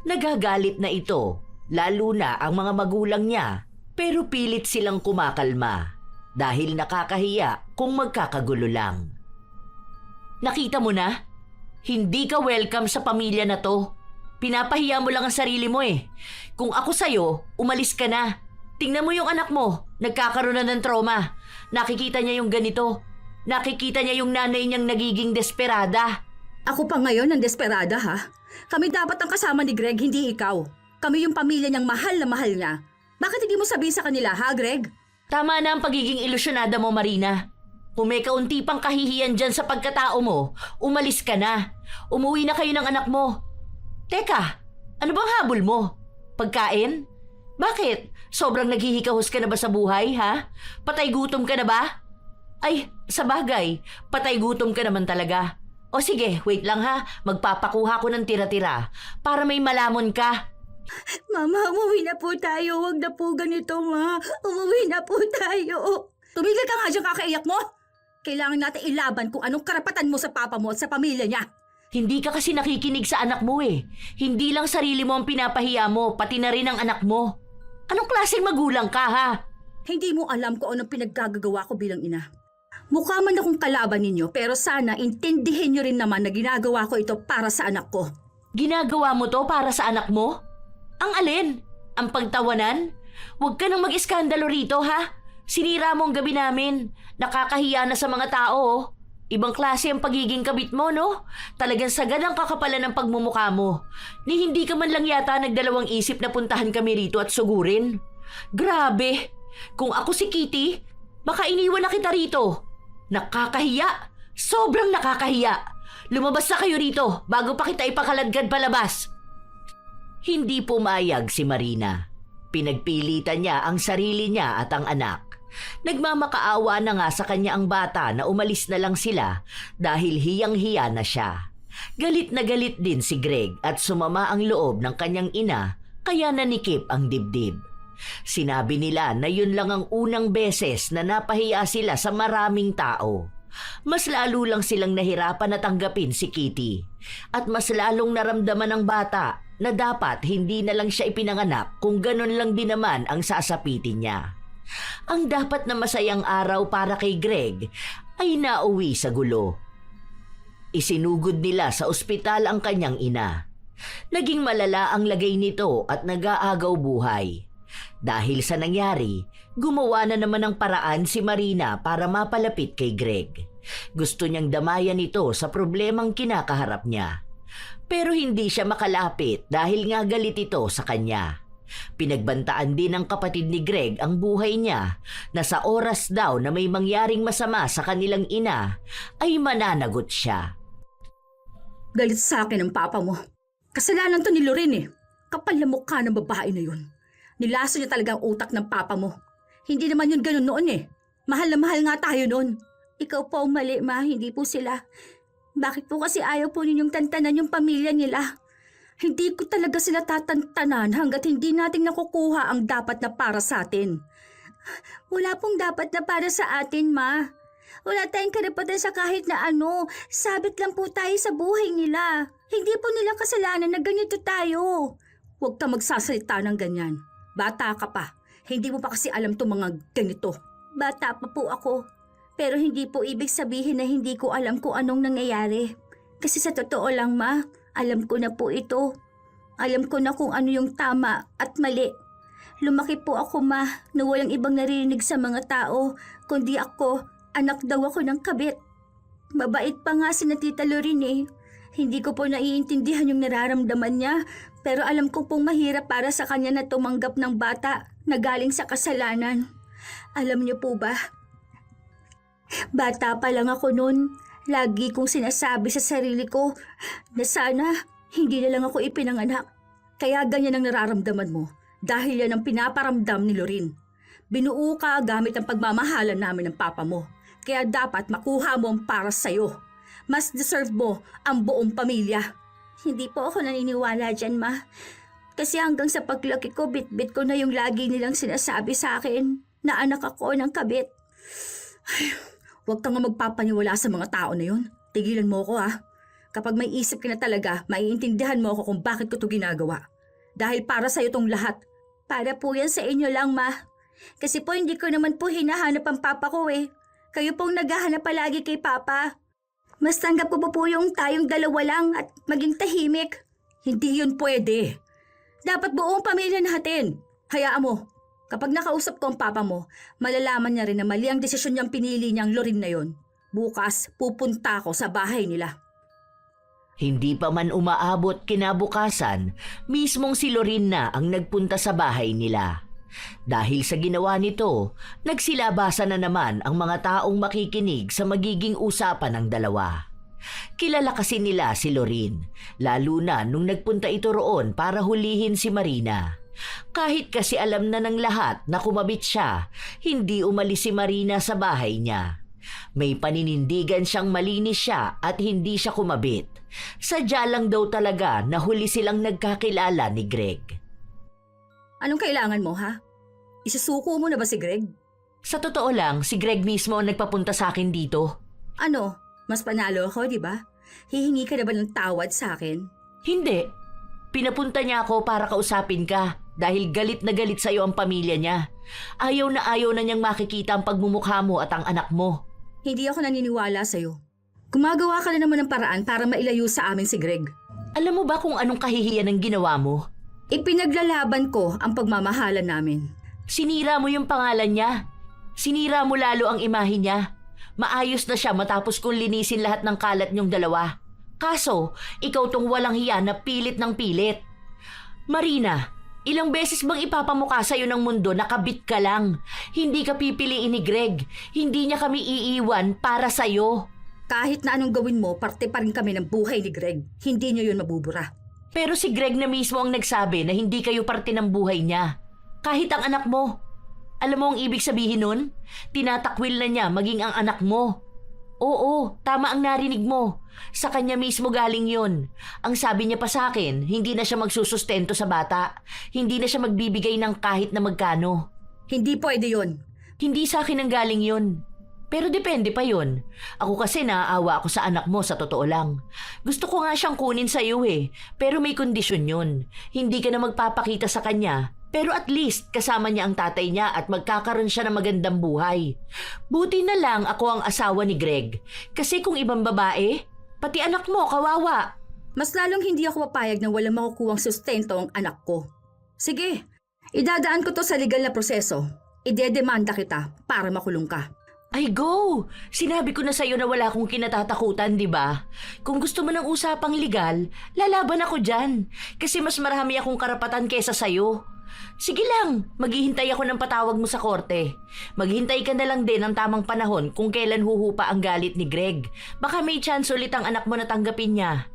Nagagalit na ito, lalo na ang mga magulang niya, pero pilit silang kumakalma dahil nakakahiya kung magkakagulo lang. Nakita mo na? Hindi ka welcome sa pamilya na to. Pinapahiya mo lang ang sarili mo eh. Kung ako sa'yo, umalis ka na. Tingnan mo yung anak mo, nagkakaroon na ng trauma. Nakikita niya yung ganito. Nakikita niya yung nanay niyang nagiging desperada. Ako pa ngayon ang desperada ha? Kami dapat ang kasama ni Greg, hindi ikaw. Kami yung pamilya niyang mahal na mahal niya. Bakit hindi mo sabihin sa kanila ha, Greg? Tama na ang pagiging ilusyonada mo, Marina. Kung may kaunti pang kahihiyan dyan sa pagkatao mo, umalis ka na. Umuwi na kayo ng anak mo. Teka, ano bang habol mo? Pagkain? Bakit? Sobrang naghihikahos ka na ba sa buhay, ha? Patay gutom ka na ba? Ay, sa bagay, patay gutom ka naman talaga. O sige, wait lang ha. Magpapakuha ko ng tira-tira para may malamon ka. Mama, umuwi na po tayo. Huwag na po ganito, ma. Umuwi na po tayo. Tumigil ka nga dyan kakaiyak mo. Kailangan natin ilaban kung anong karapatan mo sa papa mo at sa pamilya niya. Hindi ka kasi nakikinig sa anak mo eh. Hindi lang sarili mo ang pinapahiya mo, pati na rin ang anak mo. Anong klaseng magulang ka ha? Hindi mo alam kung anong pinaggagawa ko bilang ina. Mukha man akong kalaban ninyo pero sana intindihin nyo rin naman na ginagawa ko ito para sa anak ko. Ginagawa mo to para sa anak mo? Ang alin? Ang pagtawanan? Huwag ka nang mag-iskandalo rito ha? Sinira mo ang gabi namin. Nakakahiya na sa mga tao oh. Ibang klase ang pagiging kabit mo, no? Talagang sagad ang kakapalan ng pagmumukha mo. Ni hindi ka man lang yata nagdalawang isip na puntahan kami rito at sugurin. Grabe! Kung ako si Kitty, baka iniwan na kita rito. Nakakahiya! Sobrang nakakahiya! Lumabas na kayo rito bago pa kita ipakaladkad palabas. Hindi pumayag si Marina. Pinagpilitan niya ang sarili niya at ang anak. Nagmamakaawa na nga sa kanya ang bata na umalis na lang sila dahil hiyang-hiya na siya. Galit na galit din si Greg at sumama ang loob ng kanyang ina kaya nanikip ang dibdib. Sinabi nila na yun lang ang unang beses na napahiya sila sa maraming tao. Mas lalo lang silang nahirapan na tanggapin si Kitty at mas lalong naramdaman ng bata na dapat hindi na lang siya ipinanganak kung ganun lang din naman ang sasapitin niya. Ang dapat na masayang araw para kay Greg ay nauwi sa gulo. Isinugod nila sa ospital ang kanyang ina. Naging malala ang lagay nito at nag-aagaw buhay. Dahil sa nangyari, gumawa na naman ng paraan si Marina para mapalapit kay Greg. Gusto niyang damayan ito sa problemang kinakaharap niya. Pero hindi siya makalapit dahil nga galit ito sa kanya. Pinagbantaan din ng kapatid ni Greg ang buhay niya na sa oras daw na may mangyaring masama sa kanilang ina ay mananagot siya. Galit sa akin ang papa mo. Kasalanan to ni Lorin eh. Kapal na mukha ng babae na yun. Nilaso niya talaga ang utak ng papa mo. Hindi naman yun ganun noon eh. Mahal na mahal nga tayo noon. Ikaw po ang mali, ma. Hindi po sila. Bakit po kasi ayaw po ninyong tantanan yung pamilya nila? Hindi ko talaga sila tatantanan hanggat hindi natin nakukuha ang dapat na para sa atin. Wala pong dapat na para sa atin, ma. Wala tayong karapatan sa kahit na ano. Sabit lang po tayo sa buhay nila. Hindi po nila kasalanan na ganito tayo. Huwag ka magsasalita ng ganyan. Bata ka pa. Hindi mo pa kasi alam itong mga ganito. Bata pa po ako. Pero hindi po ibig sabihin na hindi ko alam kung anong nangyayari. Kasi sa totoo lang, ma, alam ko na po ito. Alam ko na kung ano yung tama at mali. Lumaki po ako, ma, na walang ibang naririnig sa mga tao, kundi ako, anak daw ako ng kabit. Mabait pa nga si Tita Lorin eh. Hindi ko po naiintindihan yung nararamdaman niya, pero alam ko pong mahirap para sa kanya na tumanggap ng bata na galing sa kasalanan. Alam niyo po ba? Bata pa lang ako noon. Lagi kong sinasabi sa sarili ko na sana hindi na lang ako ipinanganak. Kaya ganyan ang nararamdaman mo dahil yan ang pinaparamdam ni Lorin. Binuo ka gamit ang pagmamahalan namin ng papa mo. Kaya dapat makuha mo ang para sa'yo. Mas deserve mo ang buong pamilya. Hindi po ako naniniwala dyan, ma. Kasi hanggang sa paglaki ko, bit-bit ko na yung lagi nilang sinasabi sa akin na anak ako ng kabit. Ay, huwag kang magpapaniwala sa mga tao na yun. Tigilan mo ko, ha. Kapag may isip ka na talaga, maiintindihan mo ako kung bakit ko to ginagawa. Dahil para sa'yo tong lahat. Para po yan sa inyo lang, ma. Kasi po hindi ko naman po hinahanap ang papa ko eh. Kayo pong naghahanap palagi kay papa. Mas tanggap ko po yung tayong dalawa lang at maging tahimik. Hindi yun pwede. Dapat buong pamilya natin. Hayaan mo. Kapag nakausap ko ang papa mo, malalaman niya rin na mali ang desisyon niyang pinili niyang Lorin na yon. Bukas, pupunta ako sa bahay nila. Hindi pa man umaabot kinabukasan, mismong si Lorin na ang nagpunta sa bahay nila. Dahil sa ginawa nito, nagsilabasan na naman ang mga taong makikinig sa magiging usapan ng dalawa. Kilala kasi nila si Lorin, lalo na nung nagpunta ito roon para hulihin si Marina. Kahit kasi alam na ng lahat na kumabit siya, hindi umalis si Marina sa bahay niya. May paninindigan siyang malinis siya at hindi siya kumabit. Sadya lang daw talaga na huli silang nagkakilala ni Greg. Anong kailangan mo, ha? Isusuko mo na ba si Greg? Sa totoo lang, si Greg mismo ang nagpapunta sa akin dito. Ano? Mas panalo ako, di ba? Hihingi ka na ba ng tawad sa akin? Hindi. Pinapunta niya ako para kausapin ka dahil galit na galit sa'yo ang pamilya niya. Ayaw na niyang makikita ang pagmumukha mo at ang anak mo. Hindi ako naniniwala sa'yo. Gumagawa ka na naman ng paraan para mailayo sa amin si Greg. Alam mo ba kung anong kahihiyan ang ginawa mo? Ipinaglalaban ko ang pagmamahalan namin. Sinira mo yung pangalan niya. Sinira mo lalo ang imahe niya. Maayos na siya matapos kong linisin lahat ng kalat niyong dalawa. Kaso, ikaw tong walang hiya na pilit ng pilit. Marina, ilang beses bang ipapamukha sa'yo ng mundo na kabit ka lang? Hindi ka pipiliin ni Greg. Hindi niya kami iiwan para sa'yo. Kahit na anong gawin mo, parte pa rin kami ng buhay ni Greg. Hindi niyo yun mabubura. Pero si Greg na mismo ang nagsabi na hindi kayo parte ng buhay niya. Kahit ang anak mo. Alam mo ang ibig sabihin nun? Tinatakwil na niya maging ang anak mo. Oo, tama ang narinig mo. Sa kanya mismo galing yun. Ang sabi niya pa sa akin, hindi na siya magsusustento sa bata. Hindi na siya magbibigay ng kahit na magkano. Hindi pwede yun. Hindi sa akin ang galing yun. Pero depende pa yun. Ako kasi naaawa ako sa anak mo sa totoo lang. Gusto ko nga siyang kunin sa iyo eh. Pero may kondisyon yun. Hindi ka na magpapakita sa kanya. Pero at least kasama niya ang tatay niya at magkakaroon siya ng magandang buhay. Buti na lang ako ang asawa ni Greg. Kasi kung ibang babae, pati anak mo kawawa. Mas lalong hindi ako papayag na walang makukuhang sustento ang anak ko. Sige, idadaan ko to sa legal na proseso. Idedemanda kita para makulong ka. Ay go! Sinabi ko na sa'yo na wala akong kinatatakutan, di ba? Kung gusto mo ng usapang legal, lalaban ako dyan. Kasi mas marami akong karapatan kesa sa'yo. Sige lang, maghihintay ako ng patawag mo sa korte. Maghintay ka na lang din ng tamang panahon kung kailan huhupa ang galit ni Greg. Baka may chance ulit ang anak mo na tanggapin niya.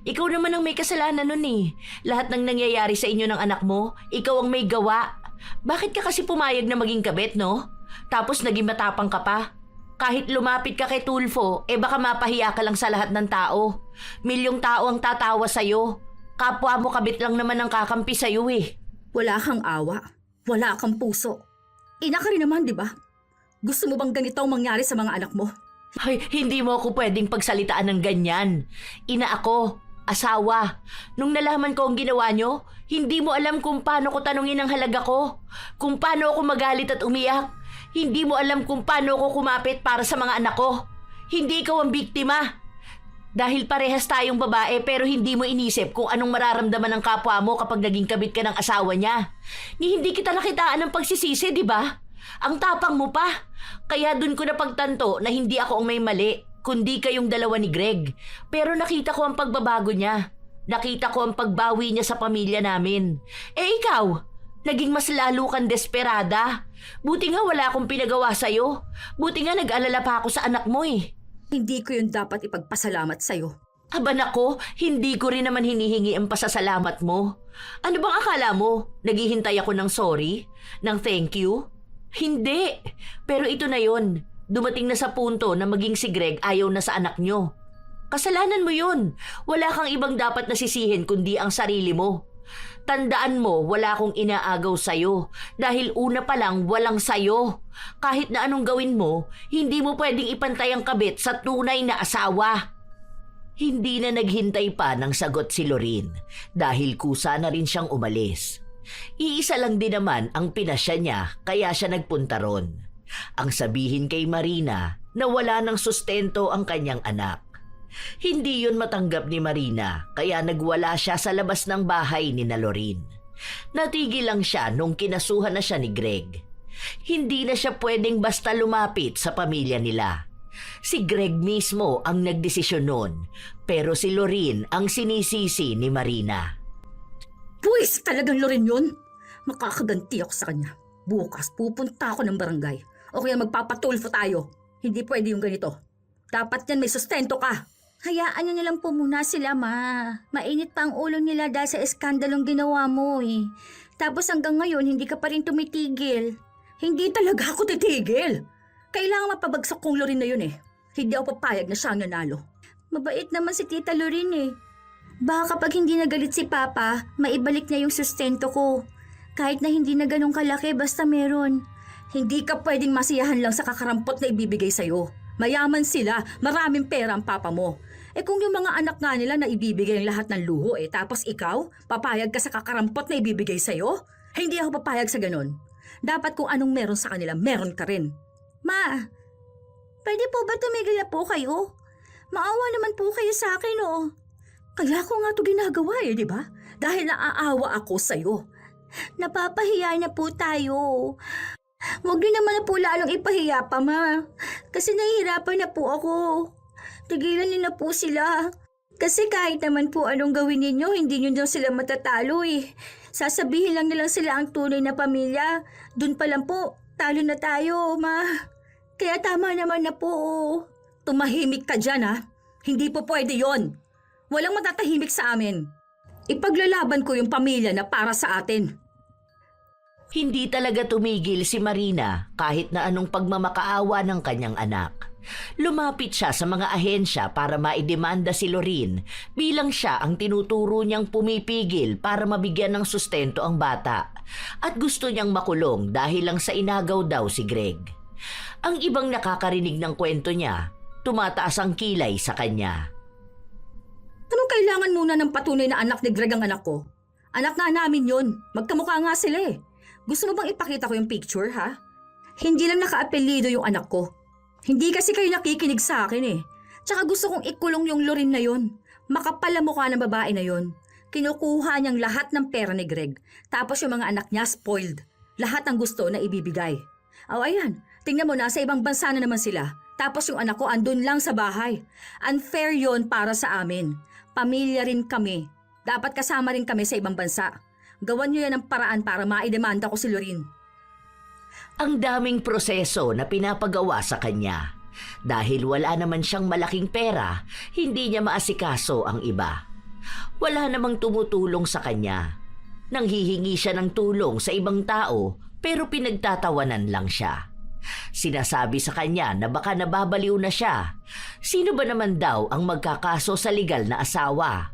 Ikaw naman ang may kasalanan nun eh. Lahat ng nangyayari sa inyo ng anak mo, ikaw ang may gawa. Bakit ka kasi pumayag na maging kabit, no? Tapos naging matapang ka pa. Kahit lumapit ka kay Tulfo, baka mapahiya ka lang sa lahat ng tao. Milyong tao ang tatawa sa'yo. Kapwa mo kabit lang naman ang kakampi sa'yo eh. Wala kang awa. Wala kang puso. Ina ka rin naman, di ba? Gusto mo bang ganito ang mangyari sa mga anak mo? Ay, hindi mo ako pwedeng pagsalitaan ng ganyan. Ina ako, asawa. Nung nalaman ko ang ginawa nyo, hindi mo alam kung paano ko tanungin ang halaga ko. Kung paano ako magalit at umiyak. Hindi mo alam kung paano ako kumapit para sa mga anak ko. Hindi ikaw ang biktima. Dahil parehas tayong babae pero hindi mo inisip kung anong mararamdaman ng kapwa mo kapag naging kabit ka ng asawa niya. Ni hindi kita nakitaan ng pagsisisi, di ba? Ang tapang mo pa. Kaya dun ko napagtanto na hindi ako ang may mali, kundi kayong dalawa ni Greg. Pero nakita ko ang pagbabago niya. Nakita ko ang pagbawi niya sa pamilya namin. Ikaw, naging mas lalo kang desperada. Buti nga wala akong pinagawa sa'yo. Buti nga nag-alala pa ako sa anak mo eh. Hindi ko yun dapat ipagpasalamat sa'yo. Aba nako, hindi ko rin naman hinihingi ang pasasalamat mo. Ano bang akala mo? Naghihintay ako ng sorry? Ng thank you? Hindi. Pero ito na yon. Dumating na sa punto na maging si Greg ayaw na sa anak nyo. Kasalanan mo yun. Wala kang ibang dapat nasisihin kundi ang sarili mo. Tandaan mo, wala akong inaagaw sa'yo. Dahil una pa lang, walang sa'yo. Kahit na anong gawin mo, hindi mo pwedeng ipantay ang kabit sa tunay na asawa. Hindi na naghintay pa ng sagot si Lorin dahil kusa na rin siyang umalis. Iisa lang din naman ang pinasya niya kaya siya nagpunta ron. Ang sabihin kay Marina na wala ng sustento ang kanyang anak. Hindi yun matanggap ni Marina kaya nagwala siya sa labas ng bahay ni Lorin. Natigil lang siya nung kinasuhan na siya ni Greg. Hindi na siya pwedeng basta lumapit sa pamilya nila. Si Greg mismo ang nagdesisyon nun, pero si Lorin ang sinisisi ni Marina. Buwis talagang Lorin yun. Makakaganti ako sa kanya. Bukas pupunta ako ng barangay. O kaya magpapatulfo tayo. Hindi pwede yung ganito. Dapat yan may sustento ka. Hayaan nyo nilang po muna sila, ma. Mainit pa ang ulo nila dahil sa eskandalong ginawa mo eh. Tapos hanggang ngayon, hindi ka pa rin tumitigil. Hindi talaga ako titigil. Kailangan mapabagsak kong Lorin na yun eh. Hindi ako papayag na siya ang nanalo. Mabait naman si Tita Lorin eh. Baka kapag hindi nagalit si Papa, maibalik niya yung sustento ko. Kahit na hindi na ganun kalaki, basta meron. Hindi ka pwedeng masiyahan lang sa kakarampot na ibibigay sa'yo. Mayaman sila, maraming pera ang papa mo. Kung yung mga anak nga nila na ibibigay ang lahat ng luho tapos ikaw, papayag ka sa kakarampot na ibibigay sa'yo? Hindi ako papayag sa ganun. Dapat kung anong meron sa kanila, meron ka rin. Ma, pwede po ba tumigil na po kayo? Maawa naman po kayo sa akin, oh. Kaya ko nga ito ginagawa di ba? Dahil naaawa ako sa'yo. Napapahiya na po tayo. Huwag niyo naman na po lalong ipahiya pa, ma. Kasi nahihirapan na po ako. Tigilan niyo na po sila. Kasi kahit naman po anong gawin ninyo, hindi niyo daw sila matatalo Sasabihin lang nilang sila ang tunay na pamilya. Doon pa lang po, talo na tayo, ma. Kaya tama naman na po. Tumahimik ka dyan, ha? Hindi po pwede yon. Walang matatahimik sa amin. Ipaglalaban ko yung pamilya na para sa atin. Hindi talaga tumigil si Marina kahit na anong pagmamakaawa ng kanyang anak. Lumapit siya sa mga ahensya para maidemanda si Lorin bilang siya ang tinuturo niyang pumipigil para mabigyan ng sustento ang bata at gusto niyang makulong dahil lang sa inagaw daw si Greg. Ang ibang nakakarinig ng kwento niya, tumataas ang kilay sa kanya. Anong kailangan muna ng patunay na anak ni Greg ang anak ko? Anak nga namin yun. Magkamukha nga sila Gusto mo bang ipakita ko yung picture, ha? Hindi lang naka-apelyido yung anak ko. Hindi kasi kayo nakikinig sa akin Tsaka gusto kong ikulong yung Lorin na yun. Makapal ang mukha ng babae na yun. Kinukuha niyang lahat ng pera ni Greg. Tapos yung mga anak niya spoiled. Lahat ang gusto na ibibigay. Ayan. Tingnan mo, nasa ibang bansa na naman sila. Tapos yung anak ko andun lang sa bahay. Unfair yon para sa amin. Pamilya rin kami. Dapat kasama rin kami sa ibang bansa. Gawan niyo yan ang paraan para maidemanda ko si Lorin. Ang daming proseso na pinapagawa sa kanya. Dahil wala naman siyang malaking pera, hindi niya maasikaso ang iba. Wala namang tumutulong sa kanya. Nanghihingi siya ng tulong sa ibang tao pero pinagtatawanan lang siya. Sinasabi sa kanya na baka nababaliw na siya. Sino ba naman daw ang magkakaso sa legal na asawa?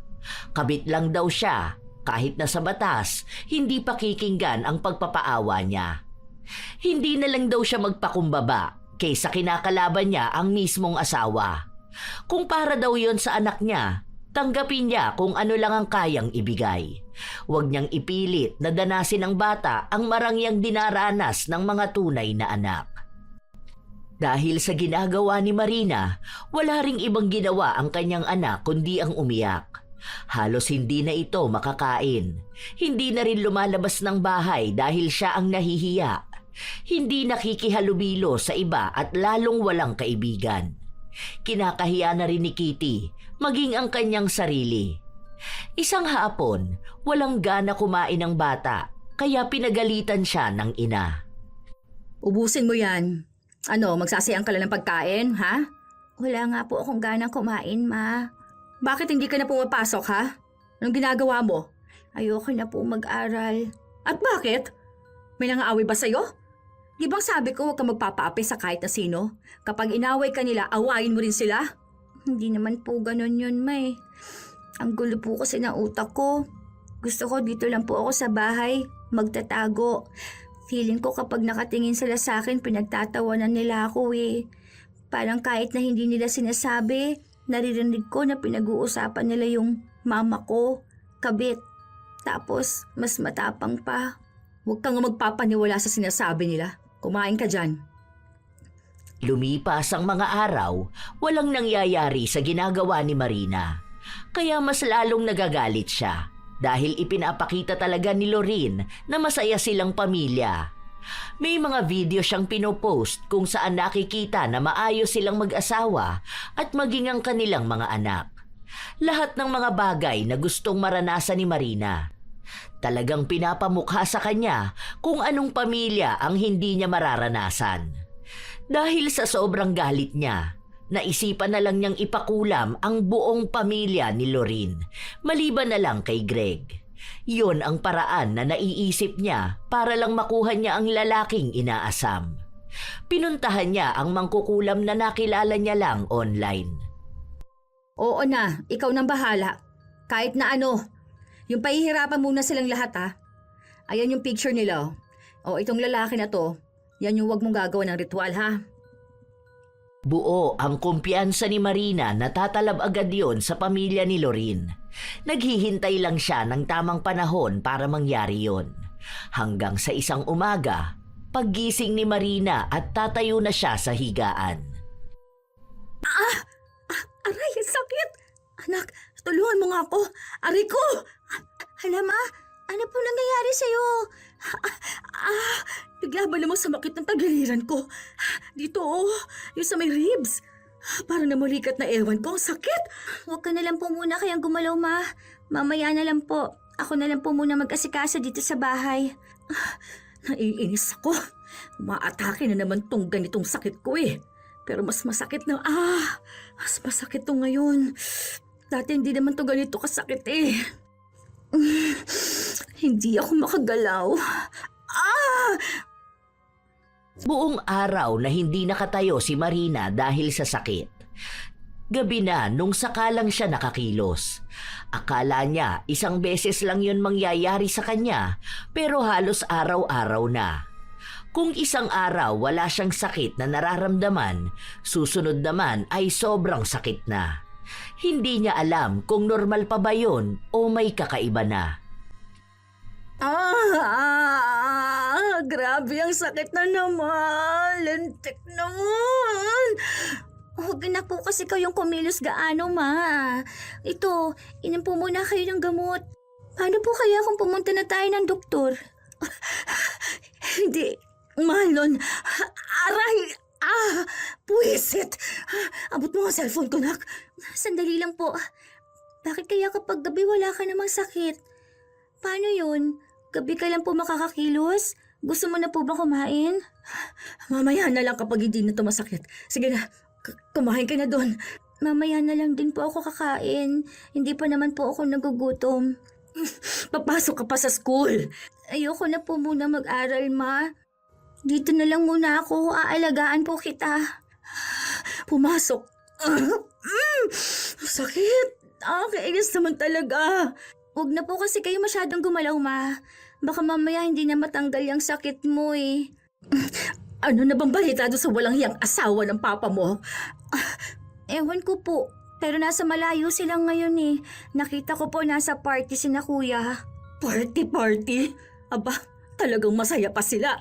Kabit lang daw siya. Kahit na sa batas, hindi pakikinggan ang pagpapaawa niya. Hindi na lang daw siya magpakumbaba kaysa kinakalaban niya ang mismong asawa. Kung para daw yon sa anak niya, tanggapin niya kung ano lang ang kayang ibigay. Huwag niyang ipilit na danasin ng bata ang marangyang dinaranas ng mga tunay na anak. Dahil sa ginagawa ni Marina, wala ring ibang ginawa ang kanyang anak kundi ang umiyak. Halos hindi na ito makakain. Hindi na rin lumalabas ng bahay dahil siya ang nahihiya. Hindi nakikihalubilo sa iba at lalong walang kaibigan. Kinakahiya na rin ni Kitty, maging ang kanyang sarili. Isang hapon, walang gana kumain ng bata, kaya pinagalitan siya ng ina. Ubusin mo yan. Magsasayang ka lang ng pagkain, ha? Wala nga po akong ganang kumain, ma. Bakit hindi ka na pumapasok, ha? Anong ginagawa mo? Ayoko na po mag-aral. At bakit? May nangaaway ba sa'yo? Di bang sabi ko huwag ka magpapaapi sa kahit na sino? Kapag inaway ka nila, awayin mo rin sila? Hindi naman po ganun yun, May. Ang gulo po kasi ng utak ko. Gusto ko dito lang po ako sa bahay, magtatago. Feeling ko kapag nakatingin sila sa akin, pinagtatawanan nila ako Parang kahit na hindi nila sinasabi, naririnig ko na pinag-uusapan nila yung mama ko, kabit. Tapos, mas matapang pa. Huwag kang magpapaniwala sa sinasabi nila. Kumain ka dyan. Lumipas ang mga araw, walang nangyayari sa ginagawa ni Marina. Kaya mas lalong nagagalit siya dahil ipinapakita talaga ni Lorin na masaya silang pamilya. May mga video siyang pinopost kung saan nakikita na maayos silang mag-asawa at maging ang kanilang mga anak. Lahat ng mga bagay na gustong maranasan ni Marina. Talagang pinapamukha sa kanya kung anong pamilya ang hindi niya mararanasan. Dahil sa sobrang galit niya, naisipan na lang niyang ipakulam ang buong pamilya ni Lorin, maliban na lang kay Greg. Yon ang paraan na naiisip niya para lang makuha niya ang lalaking inaasam. Pinuntahan niya ang mangkukulam na nakilala niya lang online. Oo na, ikaw nang bahala. Kahit na yung pahihirapan muna silang lahat, ha? Ayan yung picture nila. Itong lalaki na to, Yan yung wag mong gagawa ng ritual, ha? Buo ang kumpiyansa ni Marina na tatalab agad yon sa pamilya ni Lorin. Naghihintay lang siya ng tamang panahon para mangyari yon. Hanggang sa isang umaga, paggising ni Marina at tatayo na siya sa higaan. Aray, ang sakit! Anak, tulungan mo nga ako! Aray ko! Hala, ma, ano po nangyayari sa'yo? Bigla ba namang sumakit ng tagiliran ko? Dito, yung sa may ribs. Parang namulikat na ewan ko, ang sakit! Huwag ka na lang po muna kayang gumalaw, ma. Mamaya na lang po. Ako na lang po muna mag-asikaso dito sa bahay. Naiinis ako. Umaatake na naman tong ganitong sakit ko eh. Pero mas masakit na, mas masakit to ngayon. Dati hindi naman to ganito kasakit eh. Hindi ako makagalaw. Buong araw na hindi nakatayo si Marina dahil sa sakit. Gabi na nung sakalang siya nakakilos. Akala niya isang beses lang yun mangyayari sa kanya, pero halos araw-araw na. Kung isang araw wala siyang sakit na nararamdaman, susunod naman ay sobrang sakit na. Hindi niya alam kung normal pa ba yun o may kakaiba na. Grabe ang sakit na naman. Lentik naman. Huwag na po kasi kayong kumilos gaano, ma. Ito, inom po muna kayo ng gamot. Paano po kaya kung pumunta na tayo ng doktor? Hindi, Marlon. Aray! Puwisit! Abot mo ang cellphone ko, nak. Sandali lang po. Bakit kaya kapag gabi wala ka namang sakit? Paano yun? Gabi ka lang po makakakilos? Gusto mo na po ba kumain? Mamaya na lang kapag hindi na ito masakit. Sige na, kumain ka na doon. Mamaya na lang din po ako kakain. Hindi pa naman po ako nagugutom. Papasok ka pa sa school. Ayoko na po muna mag-aral, ma. Dito na lang muna ako. Aalagaan po kita. Pumasok. Sakit. Kainis naman talaga. Huwag na po kasi kayo masyadong gumalaw, ma. Baka mamaya hindi na matanggal yung sakit mo eh. Ano na bang balita doon sa walang hiyang asawa ng papa mo? Ewan ko po. Pero nasa malayo sila ngayon eh. Nakita ko po nasa party sina kuya. Party? Aba, talagang masaya pa sila.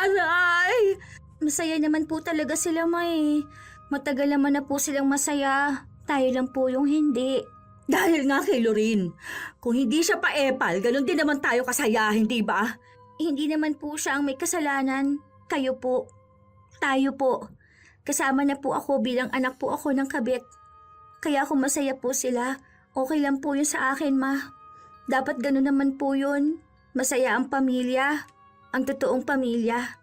Aray! Masaya naman po talaga sila, ma eh. Matagal naman na po silang masaya. Tayo lang po yung hindi. Dahil nga kay Lorin. Kung hindi siya pa-epal, ganun din naman tayo kasaya, hindi ba? Hindi naman po siya ang may kasalanan. Kayo po. Tayo po. Kasama na po ako bilang anak po ako ng kabit. Kaya kung masaya po sila, okay lang po yun sa akin, ma. Dapat ganun naman po yun. Masaya ang pamilya. Ang totoong pamilya.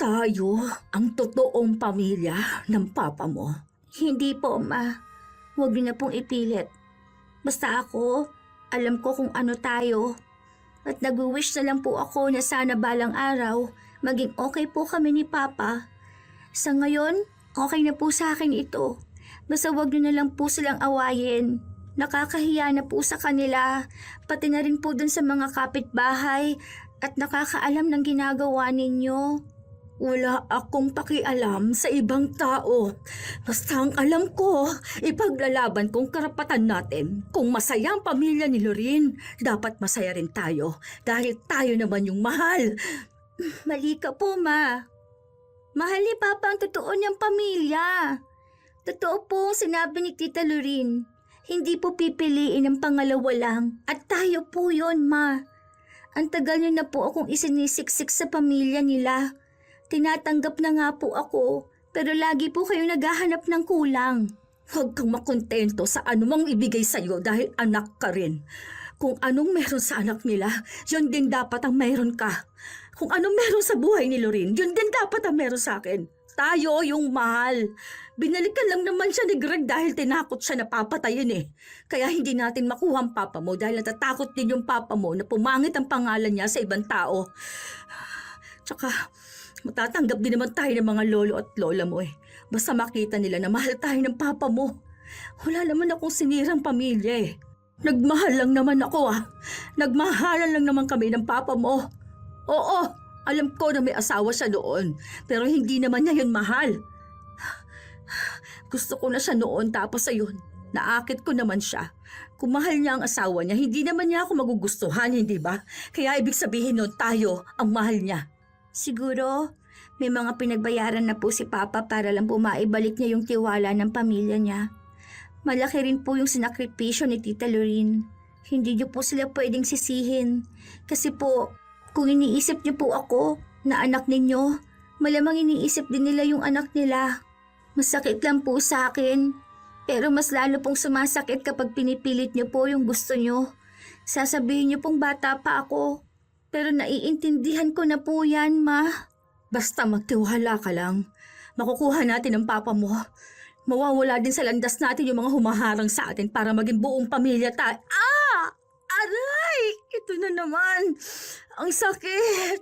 Tayo ang totoong pamilya ng papa mo. Hindi po, ma. Huwag niyo na pong ipilit. Basta ako, alam ko kung ano tayo. At nag-wish na lang po ako na sana balang araw, maging okay po kami ni Papa. Sa ngayon, okay na po sa akin ito. Basta huwag niyo na lang po silang awayin. Nakakahiya na po sa kanila, pati na rin po dun sa mga kapitbahay at nakakaalam ng ginagawa ninyo. Wala akong pakialam sa ibang tao. Basta ang alam ko, ipaglalaban kong karapatan natin. Kung masaya ang pamilya ni Lorin, dapat masaya rin tayo. Dahil tayo naman yung mahal. Mali ka po, ma. Mahal ni Papa ang totoo niyang pamilya. Totoo po ang sinabi ni Tita Lorin. Hindi po pipiliin ang pangalawa lang. At tayo po yon, ma. Ang tagal niyo na po akong isinisiksik sa pamilya nila. Tinatanggap na nga po ako, pero lagi po kayo naghahanap ng kulang. Huwag kang makontento sa anumang ibigay sa'yo dahil anak ka rin. Kung anong meron sa anak nila, yun din dapat ang meron ka. Kung anong meron sa buhay ni Lorin, yun din dapat ang meron sa akin. Tayo yung mahal. Binalikan lang naman siya ni Greg dahil tinakot siya na papatayin eh. Kaya hindi natin makuha ang papa mo dahil natatakot din yung papa mo na pumangit ang pangalan niya sa ibang tao. Tsaka, matatanggap din naman tayo ng mga lolo at lola mo eh. Basta makita nila na mahal tayo ng papa mo. Wala naman akong sinirang pamilya eh. Nagmahal lang naman ako ah. Nagmahalan lang naman kami ng papa mo. Oo, Alam ko na may asawa siya noon, pero hindi naman niya yun mahal. Gusto ko na siya noon tapos ayun, naakit ko naman siya. Kung mahal niya ang asawa niya, hindi naman niya ako magugustuhan, hindi ba? Kaya ibig sabihin nun tayo ang mahal niya. Siguro, may mga pinagbayaran na po si Papa para lang po maibalik niya yung tiwala ng pamilya niya. Malaki rin po yung sinakripisyo ni Tita Lorene. Hindi niyo po sila pwedeng sisihin. Kasi po, kung iniisip niyo po ako na anak ninyo, malamang iniisip din nila yung anak nila. Masakit lang po sa akin. Pero mas lalo pong sumasakit kapag pinipilit niyo po yung gusto niyo. Sasabihin niyo pong bata pa ako. Pero naiintindihan ko na po yan, Ma. Basta magtiwala ka lang. Makukuha natin ang papa mo. Mawawala din sa landas natin yung mga humaharang sa atin para maging buong pamilya tayo. Ah! Aray! Ito na naman. Ang sakit.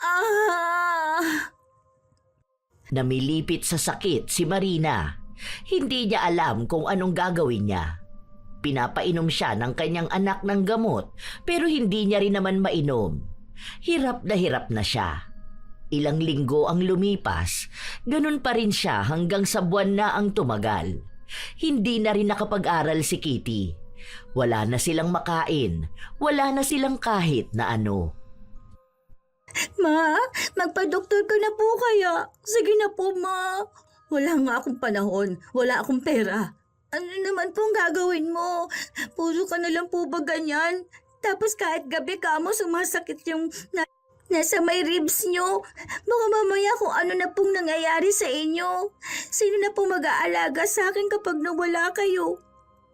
Ah! Namilipit sa sakit si Marina. Hindi niya alam kung anong gagawin niya. Pinapainom siya ng kanyang anak ng gamot pero hindi niya rin naman mainom. Hirap na siya. Ilang linggo ang lumipas, ganun pa rin siya hanggang sa buwan na ang tumagal. Hindi na rin nakapag-aral si Kitty. Wala na silang makain, wala na silang kahit na ano. Ma, magpa-doktor ka na po kaya. Sige na po, Ma. Wala nga akong panahon, wala akong pera. Ano naman pong gagawin mo? Puro ka na lang po ba ganyan? Tapos kahit gabi ka mo sumasakit yung nasa may ribs nyo. Baka mamaya kung ano na pong nangyayari sa inyo. Sino na pong mag-aalaga sa akin kapag nawala kayo?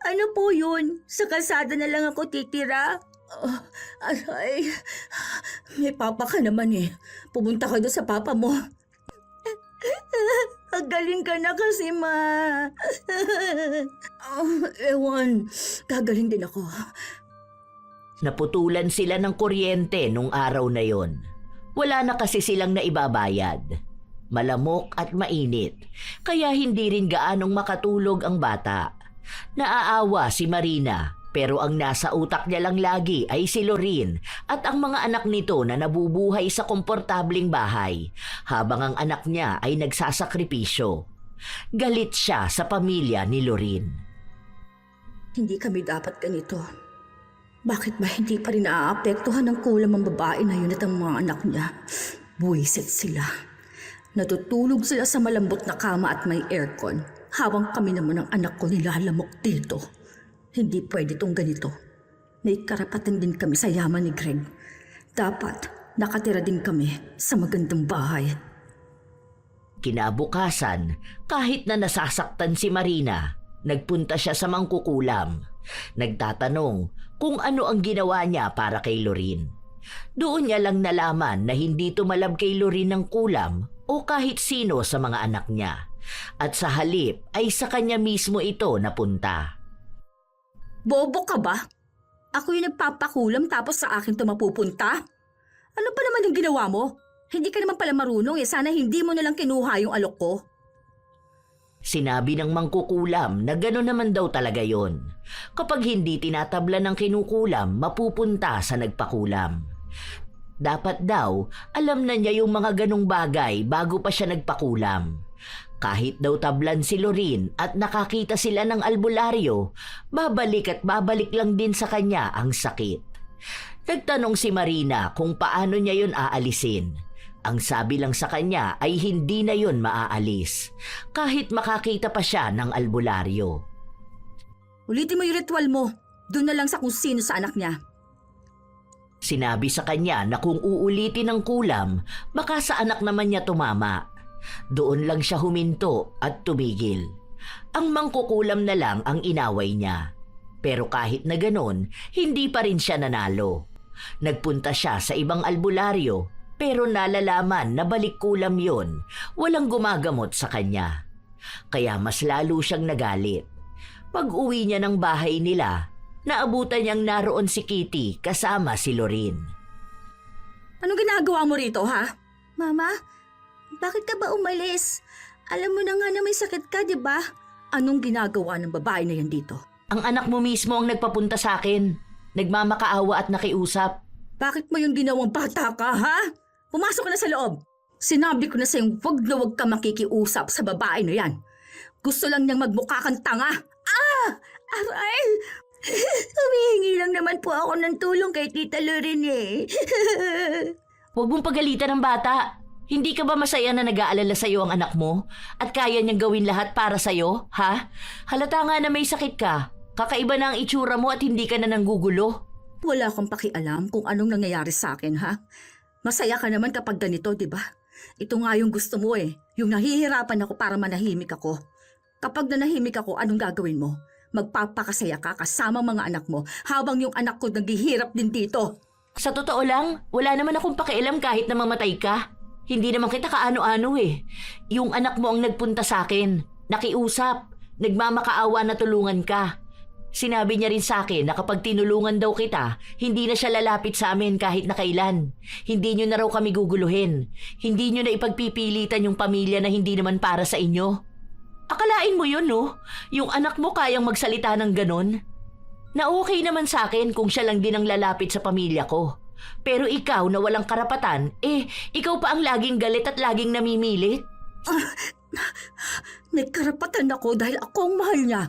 Ano po yun? Sa kalsada na lang ako titira? Aray, may papa ka naman eh. Pumunta ka doon sa papa mo. Ang galing ka na kasi, Ma. Ewan, gagaling din ako. Naputulan sila ng kuryente nung araw na yon. Wala na kasi silang naibabayad. Malamok at mainit, kaya hindi rin gaanong makatulog ang bata. Naaawa si Marina, pero ang nasa utak niya lang lagi ay si Lorene at ang mga anak nito na nabubuhay sa komportabling bahay, habang ang anak niya ay nagsasakripisyo. Galit siya sa pamilya ni Lorene. Hindi kami dapat ganito. Bakit ba hindi pa rin naaapektuhan ng kulam ang babae na yun at ang mga anak niya? Buwisit sila. Natutulog sila sa malambot na kama at may aircon, habang kami naman ang anak ko nilalamok dito. Hindi pwede tong ganito. May karapatan din kami sa yaman ni Greg. Dapat nakatira din kami sa magandang bahay. Kinabukasan, kahit na nasasaktan si Marina, nagpunta siya sa mangkukulam. Nagtatanong kung ano ang ginawa niya para kay Lorene. Doon niya lang nalaman na hindi tumalab kay Lorene ng kulam o kahit sino sa mga anak niya. At sa halip ay sa kanya mismo ito napunta. Bobo ka ba? Ako yung nagpapakulam tapos sa akin ito mapupunta? Ano pa naman yung ginawa mo? Hindi ka naman pala marunong eh. Sana hindi mo nalang kinuha yung alok ko. Sinabi ng mangkukulam na gano'n naman daw talaga yon. Kapag hindi tinatabla ng kinukulam, mapupunta sa nagpakulam. Dapat daw, alam na niya yung mga ganong bagay bago pa siya nagpakulam. Kahit daw tablan si Lorene at nakakita sila ng albularyo, babalik at babalik lang din sa kanya ang sakit. Nagtanong si Marina kung paano niya yun aalisin. Ang sabi lang sa kanya ay hindi na yun maaalis, kahit makakita pa siya ng albularyo. Ulitin mo yung ritual mo. Doon na lang sa kung sino sa anak niya. Sinabi sa kanya na kung uulitin ng kulam, baka sa anak naman niya tumama. Doon lang siya huminto at tumigil. Ang mangkukulam na lang ang inaway niya. Pero kahit na ganon, hindi pa rin siya nanalo. Nagpunta siya sa ibang albularyo, pero nalalaman na balik kulam yon, walang gumagamot sa kanya. Kaya mas lalo siyang nagalit. Pag-uwi niya ng bahay nila, naabutan niyang naroon si Kitty kasama si Lorene. Anong ginagawa mo rito, ha? Mama, bakit ka ba umalis? Alam mo na nga na may sakit ka, di ba? Anong ginagawa ng babae na yan dito? Ang anak mo mismo ang nagpapunta sa akin. Nagmamakaawa at nakiusap. Bakit mo yung ginawang bata ka, ha? pumasok ka na sa loob. Sinabi ko na sa'yong wag ka makikiusap sa babae na yan. Gusto lang niyang magmukha kang tanga. Aray! Humihingi lang naman po ako ng tulong kay Tita Lorin eh. Huwag mong pagalitan ng bata. Hindi ka ba masaya na nag-aalala sa'yo ang anak mo? At kaya niyang gawin lahat para sa'yo, ha? Halata nga na may sakit ka. Kakaiba na ang itsura mo at hindi ka na nanggugulo. Wala akong pakialam kung anong nangyayari sa akin, ha? Masaya ka naman kapag ganito, di ba? Ito nga yung gusto mo eh. Yung nahihirapan ako para manahimik ako. Kapag nanahimik ako, anong gagawin mo? Magpapakasaya ka kasama mga anak mo habang yung anak ko naghihirap din dito. Sa totoo lang, wala naman akong pakialam kahit na mamatay ka. Hindi naman kita kaano-ano eh. Yung anak mo ang nagpunta sa akin. Nakiusap. Nagmamakaawa na tulungan ka. Sinabi niya rin sa akin na kapag tinulungan daw kita, hindi na siya lalapit sa amin kahit na kailan. Hindi niyo na raw kami guguluhin. Hindi niyo na ipagpipilitan yung pamilya na hindi naman para sa inyo. Akalain mo yun, no? Yung anak mo kayang magsalita ng ganon? Na okay naman sa akin kung siya lang din ang lalapit sa pamilya ko. Pero ikaw na walang karapatan, ikaw pa ang laging galit at laging namimilit. May karapatan ako dahil ako ang mahal niya.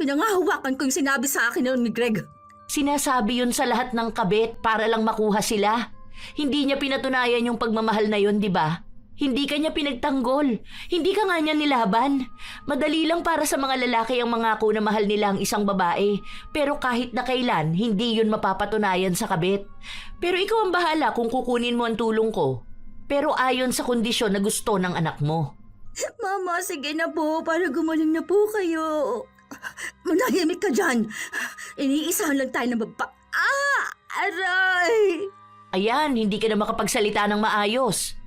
Pinangahawakan ko yung sinabi sa akin noon ni Greg. Sinasabi yun sa lahat ng kabit para lang makuha sila. Hindi niya pinatunayan yung pagmamahal na yun, di ba? Hindi ka niya pinagtanggol. Hindi ka nga niya nilaban. Madali lang para sa mga lalaki ang mangako na mahal nila ang isang babae. Pero kahit na kailan, hindi yun mapapatunayan sa kabit. Pero ikaw ang bahala kung kukunin mo ang tulong ko. Pero ayon sa kondisyon na gusto ng anak mo. Mama, sige na po para gumaling na po kayo. Manahimik ka dyan. Iniisahan lang tayo ng baba. Aray! Ayan, hindi ka na makapagsalita ng maayos.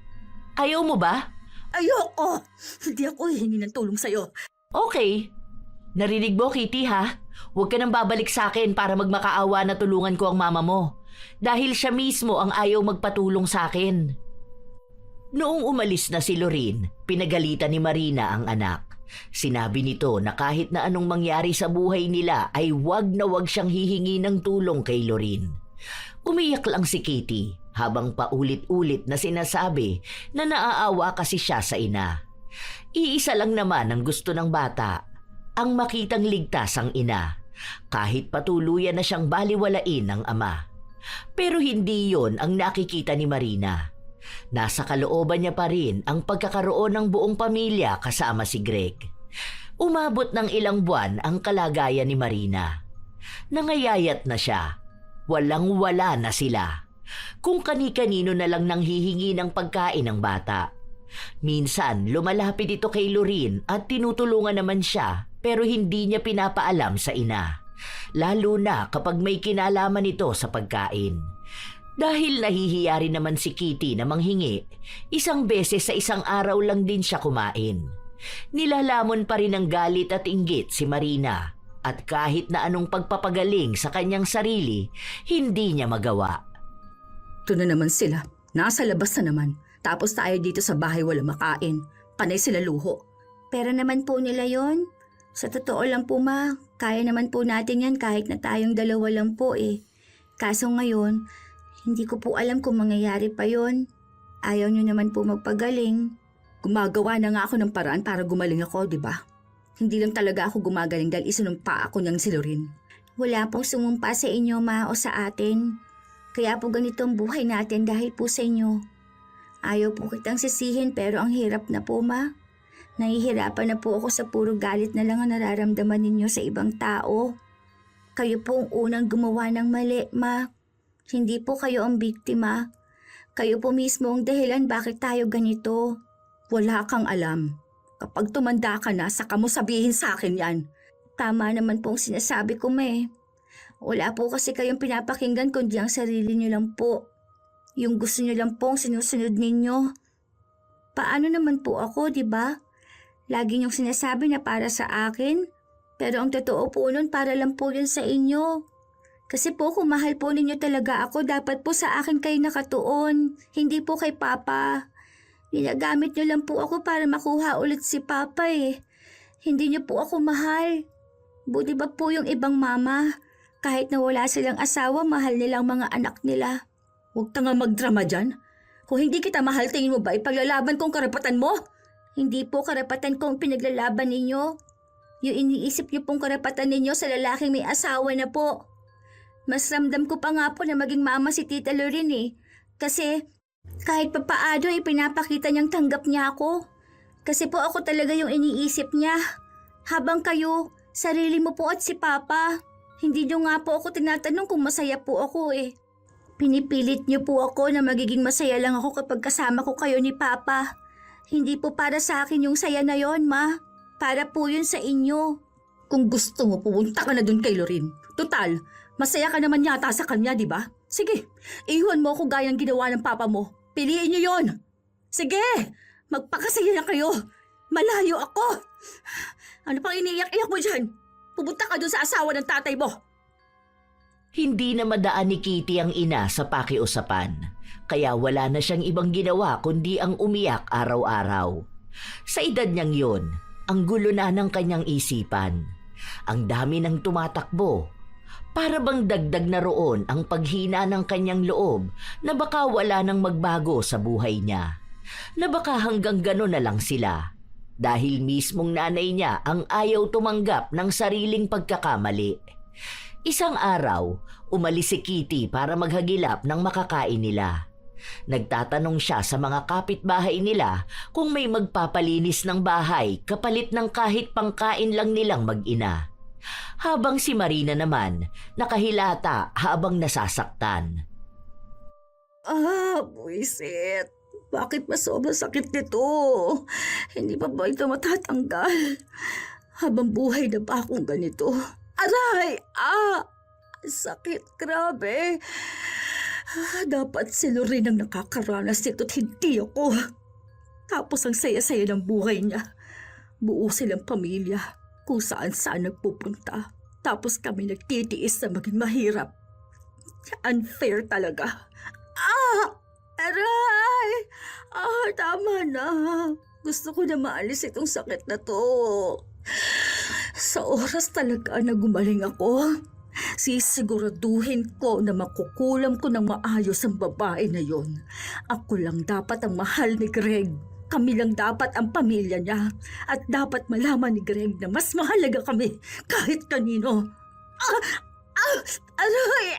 Ayaw mo ba? Ayoko! Hindi ako hihingi ng tulong sa'yo. Okay. Narinig mo, Kitty, ha? Huwag ka nang babalik sa akin para magmakaawa na tulungan ko ang mama mo. Dahil siya mismo ang ayaw magpatulong sa akin. Noong umalis na si Lorin, pinagalitan ni Marina ang anak. Sinabi nito na kahit na anong mangyari sa buhay nila ay wag na wag siyang hihingi ng tulong kay Lorin. Umiyak lang si Kitty habang paulit-ulit na sinasabi na naaawa kasi siya sa ina. Iisa lang naman ang gusto ng bata, ang makitang ligtas ang ina, kahit patuluyan na siyang baliwalain ng ama. Pero hindi yon ang nakikita ni Marina. Nasa kalooban niya pa rin ang pagkakaroon ng buong pamilya kasama si Greg. Umabot ng ilang buwan ang kalagayan ni Marina. Nangayayat na siya. Walang-wala na sila. Kung kani-kanino na lang nanghihingi ng pagkain ng bata. Minsan, lumalapit ito kay Lorin at tinutulungan naman siya pero hindi niya pinapaalam sa ina. Lalo na kapag may kinalaman ito sa pagkain. Dahil nahihiya rin naman si Kitty na manghingi, isang beses sa isang araw lang din siya kumain. Nilalamon pa rin ng galit at inggit si Marina at kahit na anong pagpapagaling sa kanyang sarili, hindi niya magawa. Ito na naman sila. Nasa labas na naman. Tapos tayo dito sa bahay wala makain. Panay sila luho. Pero naman po nila yon. Sa totoo lang po ma, kaya naman po natin yan kahit na tayong dalawa lang po eh. Kaso ngayon, hindi ko po alam kung mangyayari pa yon. Ayaw nyo naman po magpagaling. Gumagawa na nga ako ng paraan para gumaling ako, di ba? Hindi lang talaga ako gumagaling dahil isinumpa ako niyang si Lorin. Wala pong sumumpa sa inyo ma o sa atin. Kaya po ganito ang buhay natin dahil po sa inyo. Ayaw po kitang sisihin pero ang hirap na po ma. Nahihirapan na po ako sa puro galit na lang ang nararamdaman ninyo sa ibang tao. Kayo po ang unang gumawa ng mali ma. Hindi po kayo ang biktima. Kayo po mismo ang dahilan bakit tayo ganito. Wala kang alam. Kapag tumanda ka na, saka mo sabihin sa akin yan. Tama naman po ang sinasabi ko, me. Wala po kasi kayong pinapakinggan kundi ang sarili niyo lang po. Yung gusto niyo lang po ang sinusunod ninyo. Paano naman po ako, di ba? Lagi niyong sinasabi na para sa akin. Pero ang totoo po nun, para lang po yun sa inyo. Kasi po kung mahal po ninyo talaga ako, dapat po sa akin kayo nakatuon. Hindi po kay Papa. Ginagamit niyo lang po ako para makuha ulit si Papa eh. Hindi niyo po ako mahal. Buti ba po yung ibang mama? Kahit na wala silang asawa, mahal nilang mga anak nila. Huwag ka nga magdrama dyan. Kung hindi kita mahal, tingin mo ba ipaglalaban kong karapatan mo? Hindi po karapatan kong pinaglalaban ninyo. Yung iniisip niyo pong karapatan ninyo sa lalaking may asawa na po. Mas ramdam ko pa nga po na maging mama si Tita Lorene eh. Kasi kahit papaano pinapakita niyang tanggap niya ako. Kasi po ako talaga yung iniisip niya. Habang kayo, sarili mo po at si Papa. Hindi niyo nga po ako tinatanong kung masaya po ako eh. Pinipilit niyo po ako na magiging masaya lang ako kapag kasama ko kayo ni Papa. Hindi po para sa akin yung saya na yon, Ma. Para po yun sa inyo. Kung gusto mo, pumunta ka na dun kay Lorene. Total, masaya ka naman yata sa kanya, di ba? Sige, iwan mo ako gayang ginawa ng Papa mo. Piliin niyo yon. Sige, magpakasaya na kayo. Malayo ako. Ano pang iniiyak-iyak mo dyan? Pumunta ka dun sa asawa ng tatay mo. Hindi na madaan ni Kitty ang ina sa pakiusapan, kaya wala na siyang ibang ginawa kundi ang umiyak araw-araw. Sa edad niyang yun, ang gulo na ng kanyang isipan. Ang dami ng tumatakbo. Para bang dagdag na roon ang paghina ng kanyang loob na baka wala nang magbago sa buhay niya. Na baka hanggang gano'n na lang sila. Dahil mismong nanay niya ang ayaw tumanggap ng sariling pagkakamali. Isang araw, umalis si Kitty para maghagilap ng makakain nila. Nagtatanong siya sa mga kapitbahay nila kung may magpapalinis ng bahay kapalit ng kahit pangkain lang nilang mag-ina. Habang si Marina naman, nakahilata habang nasasaktan. Buisit. Bakit ba sobrang sakit nito? Hindi pa ba ito matatanggal? Habang buhay na ba akong ganito? Aray! Sakit, grabe. Dapat si Lorene ang nakakaranas nito't hindi ako. Tapos ang saya-saya ng buhay niya. Buo silang pamilya kung saan-saan nagpupunta. Tapos kami nagtitiis na maging mahirap. Unfair talaga. Aray! Tama na. Gusto ko na maalis itong sakit na to. Sa oras talaga na gumaling ako, sisiguraduhin ko na makukulam ko ng maayos ang babae na yon. Ako lang dapat ang mahal ni Greg. Kami lang dapat ang pamilya niya. At dapat malaman ni Greg na mas mahalaga kami kahit kanino. Aray!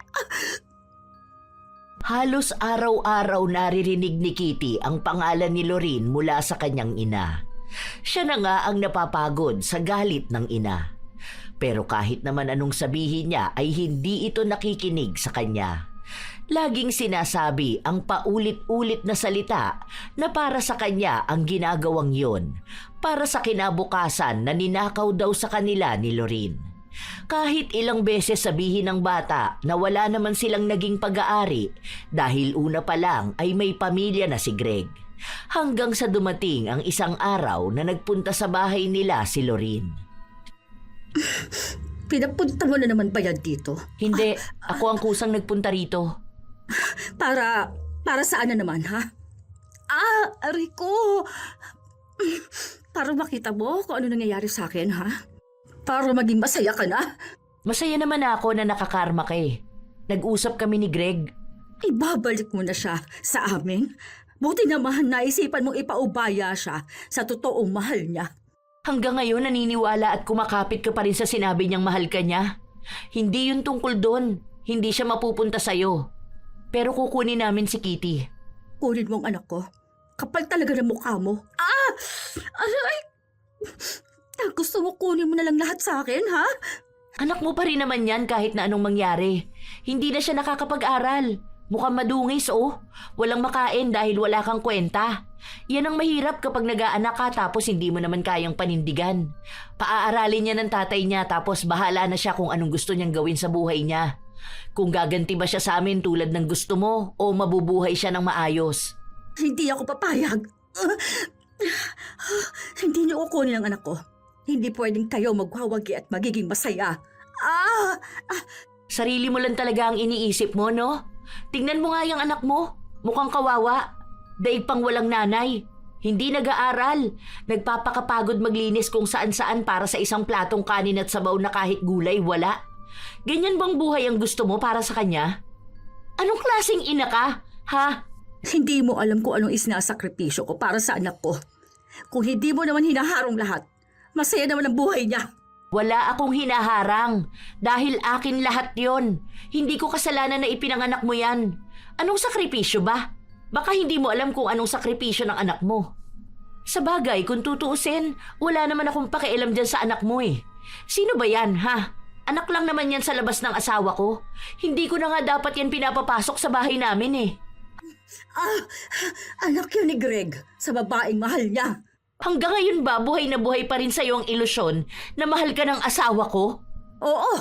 Halos araw-araw naririnig ni Kitty ang pangalan ni Lorene mula sa kanyang ina. Siya na nga ang napapagod sa galit ng ina. Pero kahit naman anong sabihin niya ay hindi ito nakikinig sa kanya. Laging sinasabi ang paulit-ulit na salita na para sa kanya ang ginagawang yun, para sa kinabukasan na ninakaw daw sa kanila ni Lorene. Kahit ilang beses sabihin ng bata na wala naman silang naging pag-aari dahil una pa lang ay may pamilya na si Greg. Hanggang sa dumating ang isang araw na nagpunta sa bahay nila si Lorene. Pinapunta mo na naman ba yan dito? Hindi, ako ang kusang nagpunta rito. Para saan na naman, ha? Rico! Para makita mo kung ano nangyayari sa akin, ha? Para maging masaya ka na? Masaya naman ako na nakakarma ka eh. Nag-usap kami ni Greg. Ibabalik mo na siya sa amin? Buti naman naisipan mong ipaubaya siya sa totoong mahal niya. Hanggang ngayon naniniwala at kumakapit ka pa rin sa sinabi niyang mahal ka niya. Hindi yun tungkol doon. Hindi siya mapupunta sa'yo. Pero kukunin namin si Kitty. Kunin mo ang anak ko. Kapal talaga ng mukha mo. Aray! Gusto mo kunin mo na lang lahat sa akin, ha? Anak mo pa rin naman yan kahit na anong mangyari. Hindi na siya nakakapag-aral. Mukhang madungis Walang makain dahil wala kang kwenta. Yan ang mahirap kapag nag-aanak ka tapos hindi mo naman kayang panindigan. Paaaralin niya ng tatay niya tapos bahala na siya kung anong gusto niyang gawin sa buhay niya. Kung gaganti ba siya sa amin tulad ng gusto mo o mabubuhay siya ng maayos. Hindi ako papayag. Hindi niyo kukunin ang anak ko. Hindi pwedeng kayo magwawagi at magiging masaya. Sarili mo lang talaga ang iniisip mo, no? Tingnan mo nga yung anak mo. Mukhang kawawa. Daig pang walang nanay. Hindi nag-aaral. Nagpapakapagod maglinis kung saan-saan para sa isang platong kanin at sabaw na kahit gulay wala. Ganyan bang buhay ang gusto mo para sa kanya? Anong klaseng ina ka? Ha? Hindi mo alam kung anong isinasakripisyo ko para sa anak ko. Kung hindi mo naman hinaharong lahat, masaya naman ang buhay niya. Wala akong hinaharang. Dahil akin lahat yon. Hindi ko kasalanan na ipinanganak mo yan. Anong sakripisyo ba? Baka hindi mo alam kung anong sakripisyo ng anak mo. Sa bagay, kung tutuusin, wala naman akong pakialam dyan sa anak mo eh. Sino ba yan, ha? Anak lang naman yan sa labas ng asawa ko. Hindi ko na nga dapat yan pinapapasok sa bahay namin eh. Anak yun ni Greg sa babaeng mahal niya. Hanggang ngayon ba buhay na buhay pa rin sa'yo ang ilusyon na mahal ka ng asawa ko? Oo,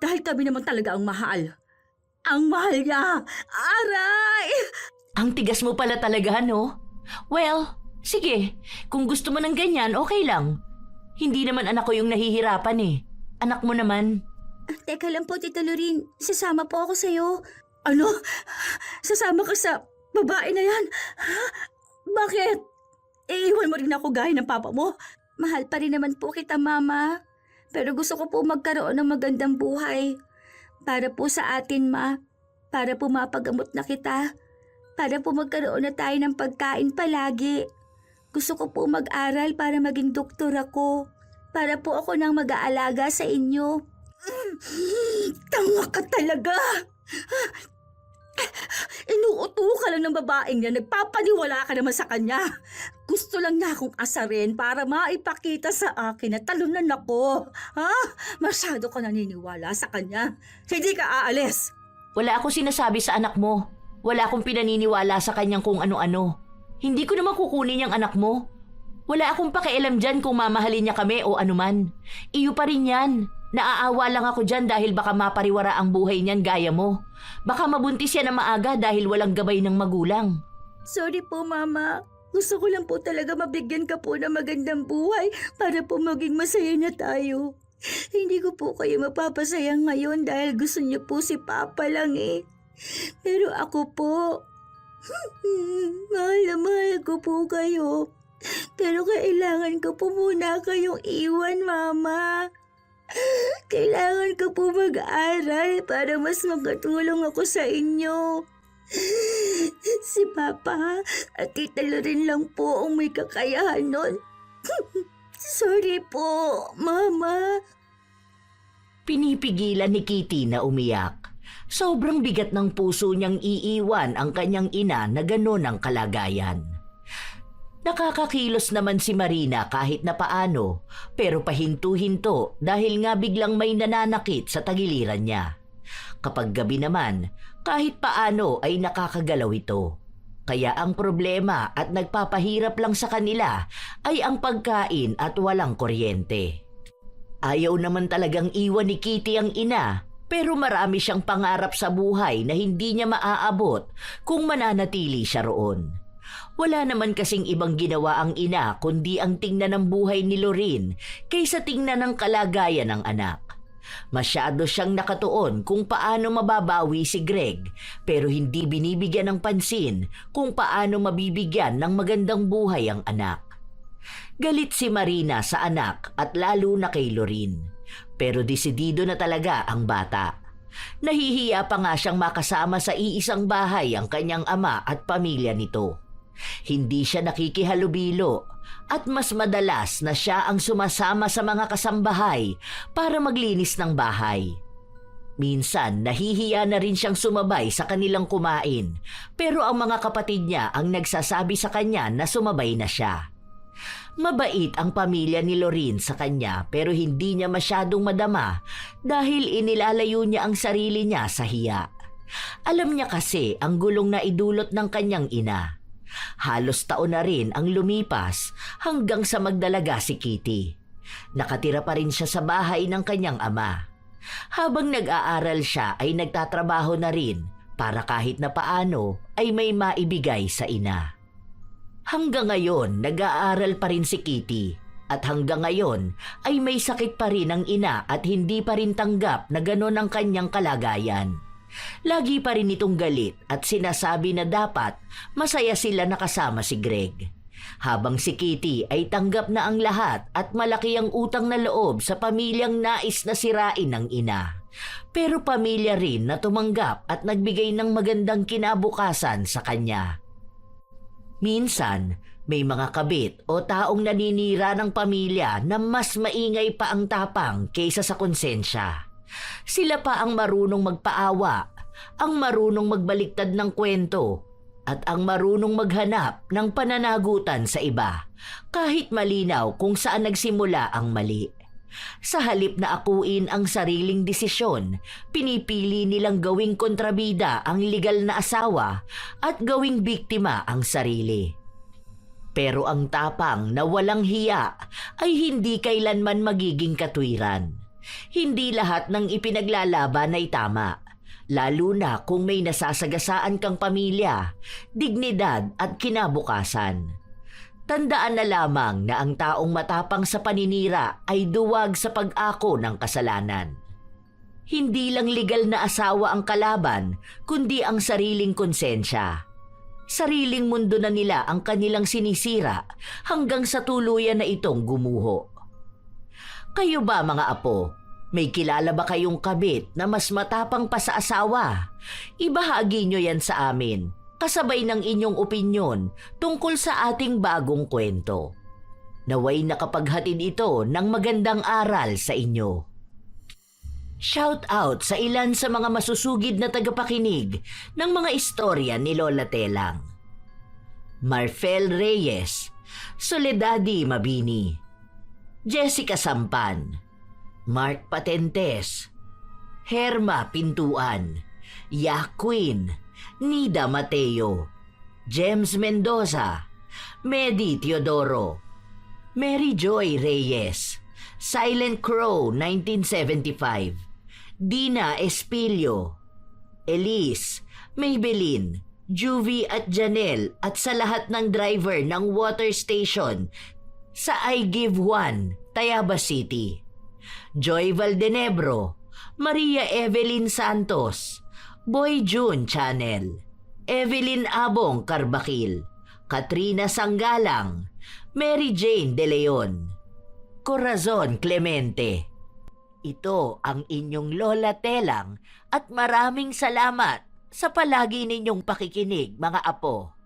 dahil kami naman talaga ang mahal. Ang mahal niya. Aray! Ang tigas mo pala talaga, no? Well, sige. Kung gusto mo ng ganyan, okay lang. Hindi naman anak ko yung nahihirapan eh. Anak mo naman. Teka lang po, Tita Lorin. Sasama po ako sa'yo. Ano? Sasama ka sa babae na yan? Bakit? Iiwan mo rin ako gaya ng papa mo. Mahal pa rin naman po kita, Mama. Pero gusto ko po magkaroon ng magandang buhay. Para po sa atin, Ma. Para po mapagamot na kita. Para po magkaroon na tayo ng pagkain palagi. Gusto ko po mag-aral para maging doktor ako. Para po ako nang mag-aalaga sa inyo. Tanga ka talaga! Inuuto ka lang ng babaeng niya, nagpapaniwala ka naman sa kanya. Gusto lang niya akong asarin para maipakita sa akin na talunan ako. Ha? Masyado ka naniniwala sa kanya. Hindi ka aalis. Wala ako sinasabi sa anak mo. Wala akong pinaniniwala sa kanyang kung ano-ano. Hindi ko naman kukunin yung anak mo. Wala akong pakialam dyan kung mamahalin niya kami o anuman. Iyo pa rin yan. Naaawa lang ako dyan dahil baka mapariwara ang buhay niyan gaya mo. Baka mabuntis yan na maaga dahil walang gabay ng magulang. Sorry po, Mama. Gusto ko lang po talaga mabigyan ka po ng magandang buhay para po maging masaya na tayo. Hindi ko po kayo mapapasaya ngayon dahil gusto niyo po si Papa lang eh. Pero ako po, mahal na mahal ko po kayo. Pero kailangan ko po muna kayong iwan, Mama. Kailangan ko po mag-aral para mas makatulong ako sa inyo. Si Papa at Tita Lorin lang po ang may kakayahan nun. Sorry po, Mama. Pinipigilan ni Kitty na umiyak. Sobrang bigat ng puso niyang iiwan ang kanyang ina na gano'n ang kalagayan. Nakakakilos naman si Marina kahit na paano, pero pahinto-hinto dahil nga biglang may nananakit sa tagiliran niya. Kapag gabi naman, kahit paano ay nakakagalaw ito. Kaya ang problema at nagpapahirap lang sa kanila ay ang pagkain at walang kuryente. Ayaw naman talagang iwan ni Kitty ang ina, pero marami siyang pangarap sa buhay na hindi niya maaabot kung mananatili siya roon. Wala naman kasing ibang ginawa ang ina kundi ang tingnan ng buhay ni Lorin kaysa tingnan ng kalagayan ng anak. Masyado siyang nakatuon kung paano mababawi si Greg pero hindi binibigyan ng pansin kung paano mabibigyan ng magandang buhay ang anak. Galit si Marina sa anak at lalo na kay Lorin. Pero desidido na talaga ang bata. Nahihiya pa nga siyang makasama sa iisang bahay ang kanyang ama at pamilya nito. Hindi siya nakikihalubilo at mas madalas na siya ang sumasama sa mga kasambahay para maglinis ng bahay. Minsan nahihiya na rin siyang sumabay sa kanilang kumain pero ang mga kapatid niya ang nagsasabi sa kanya na sumabay na siya. Mabait ang pamilya ni Lorin sa kanya pero hindi niya masyadong madama dahil inilalayo niya ang sarili niya sa hiya. Alam niya kasi ang gulong na idulot ng kanyang ina. Halos taon na rin ang lumipas hanggang sa magdalaga si Kitty. Nakatira pa rin siya sa bahay ng kanyang ama. Habang nag-aaral siya ay nagtatrabaho na rin para kahit na paano ay may maibigay sa ina. Hanggang ngayon nag-aaral pa rin si Kitty at hanggang ngayon ay may sakit pa rin ang ina at hindi pa rin tanggap na gano'n ang kanyang kalagayan. Lagi pa rin itong galit at sinasabi na dapat masaya sila nakasama si Greg. Habang si Kitty ay tanggap na ang lahat at malaki ang utang na loob sa pamilyang nais na sirain ng ina. Pero pamilya rin na tumanggap at nagbigay ng magandang kinabukasan sa kanya. Minsan, may mga kabit o taong naninira ng pamilya na mas maingay pa ang tapang kaysa sa konsensya. Sila pa ang marunong magpaawa, ang marunong magbaliktad ng kwento, at ang marunong maghanap ng pananagutan sa iba, kahit malinaw kung saan nagsimula ang mali. Sa halip na akuin ang sariling desisyon, pinipili nilang gawing kontrabida ang legal na asawa at gawing biktima ang sarili. Pero ang tapang na walang hiya ay hindi kailanman magiging katwiran. Hindi lahat ng ipinaglalaban ay tama, lalo na kung may nasasagasaan kang pamilya, dignidad at kinabukasan. Tandaan na lamang na ang taong matapang sa paninira ay duwag sa pag-ako ng kasalanan. Hindi lang legal na asawa ang kalaban, kundi ang sariling konsensya. Sariling mundo na nila ang kanilang sinisira hanggang sa tuluyan na itong gumuho. Kayo ba mga apo, may kilala ba kayong kabit na mas matapang pa sa asawa? Ibahagi nyo yan sa amin, kasabay ng inyong opinyon tungkol sa ating bagong kwento. Naway nakapaghatid ito ng magandang aral sa inyo. Shout out sa ilan sa mga masusugid na tagapakinig ng mga istorya ni Lola Telang. Marfel Reyes, Soledadi Mabini, Jessica Sampan, Mark Patentes, Herma Pintuan, Yaquin, Nida Mateo, James Mendoza, Medi Teodoro, Mary Joy Reyes, Silent Crow 1975, Dina Espilio, Elise, Maybelline, Juvie at Janelle at sa lahat ng driver ng water station sa I Give One, Tayaba City. Joy Valdenebro, Maria Evelyn Santos, Boy June Channel, Evelyn Abong Carbakil, Katrina Sanggalang, Mary Jane De Leon, Corazon Clemente. Ito ang inyong Lola Telang at maraming salamat sa palagi ninyong pakikinig mga apo.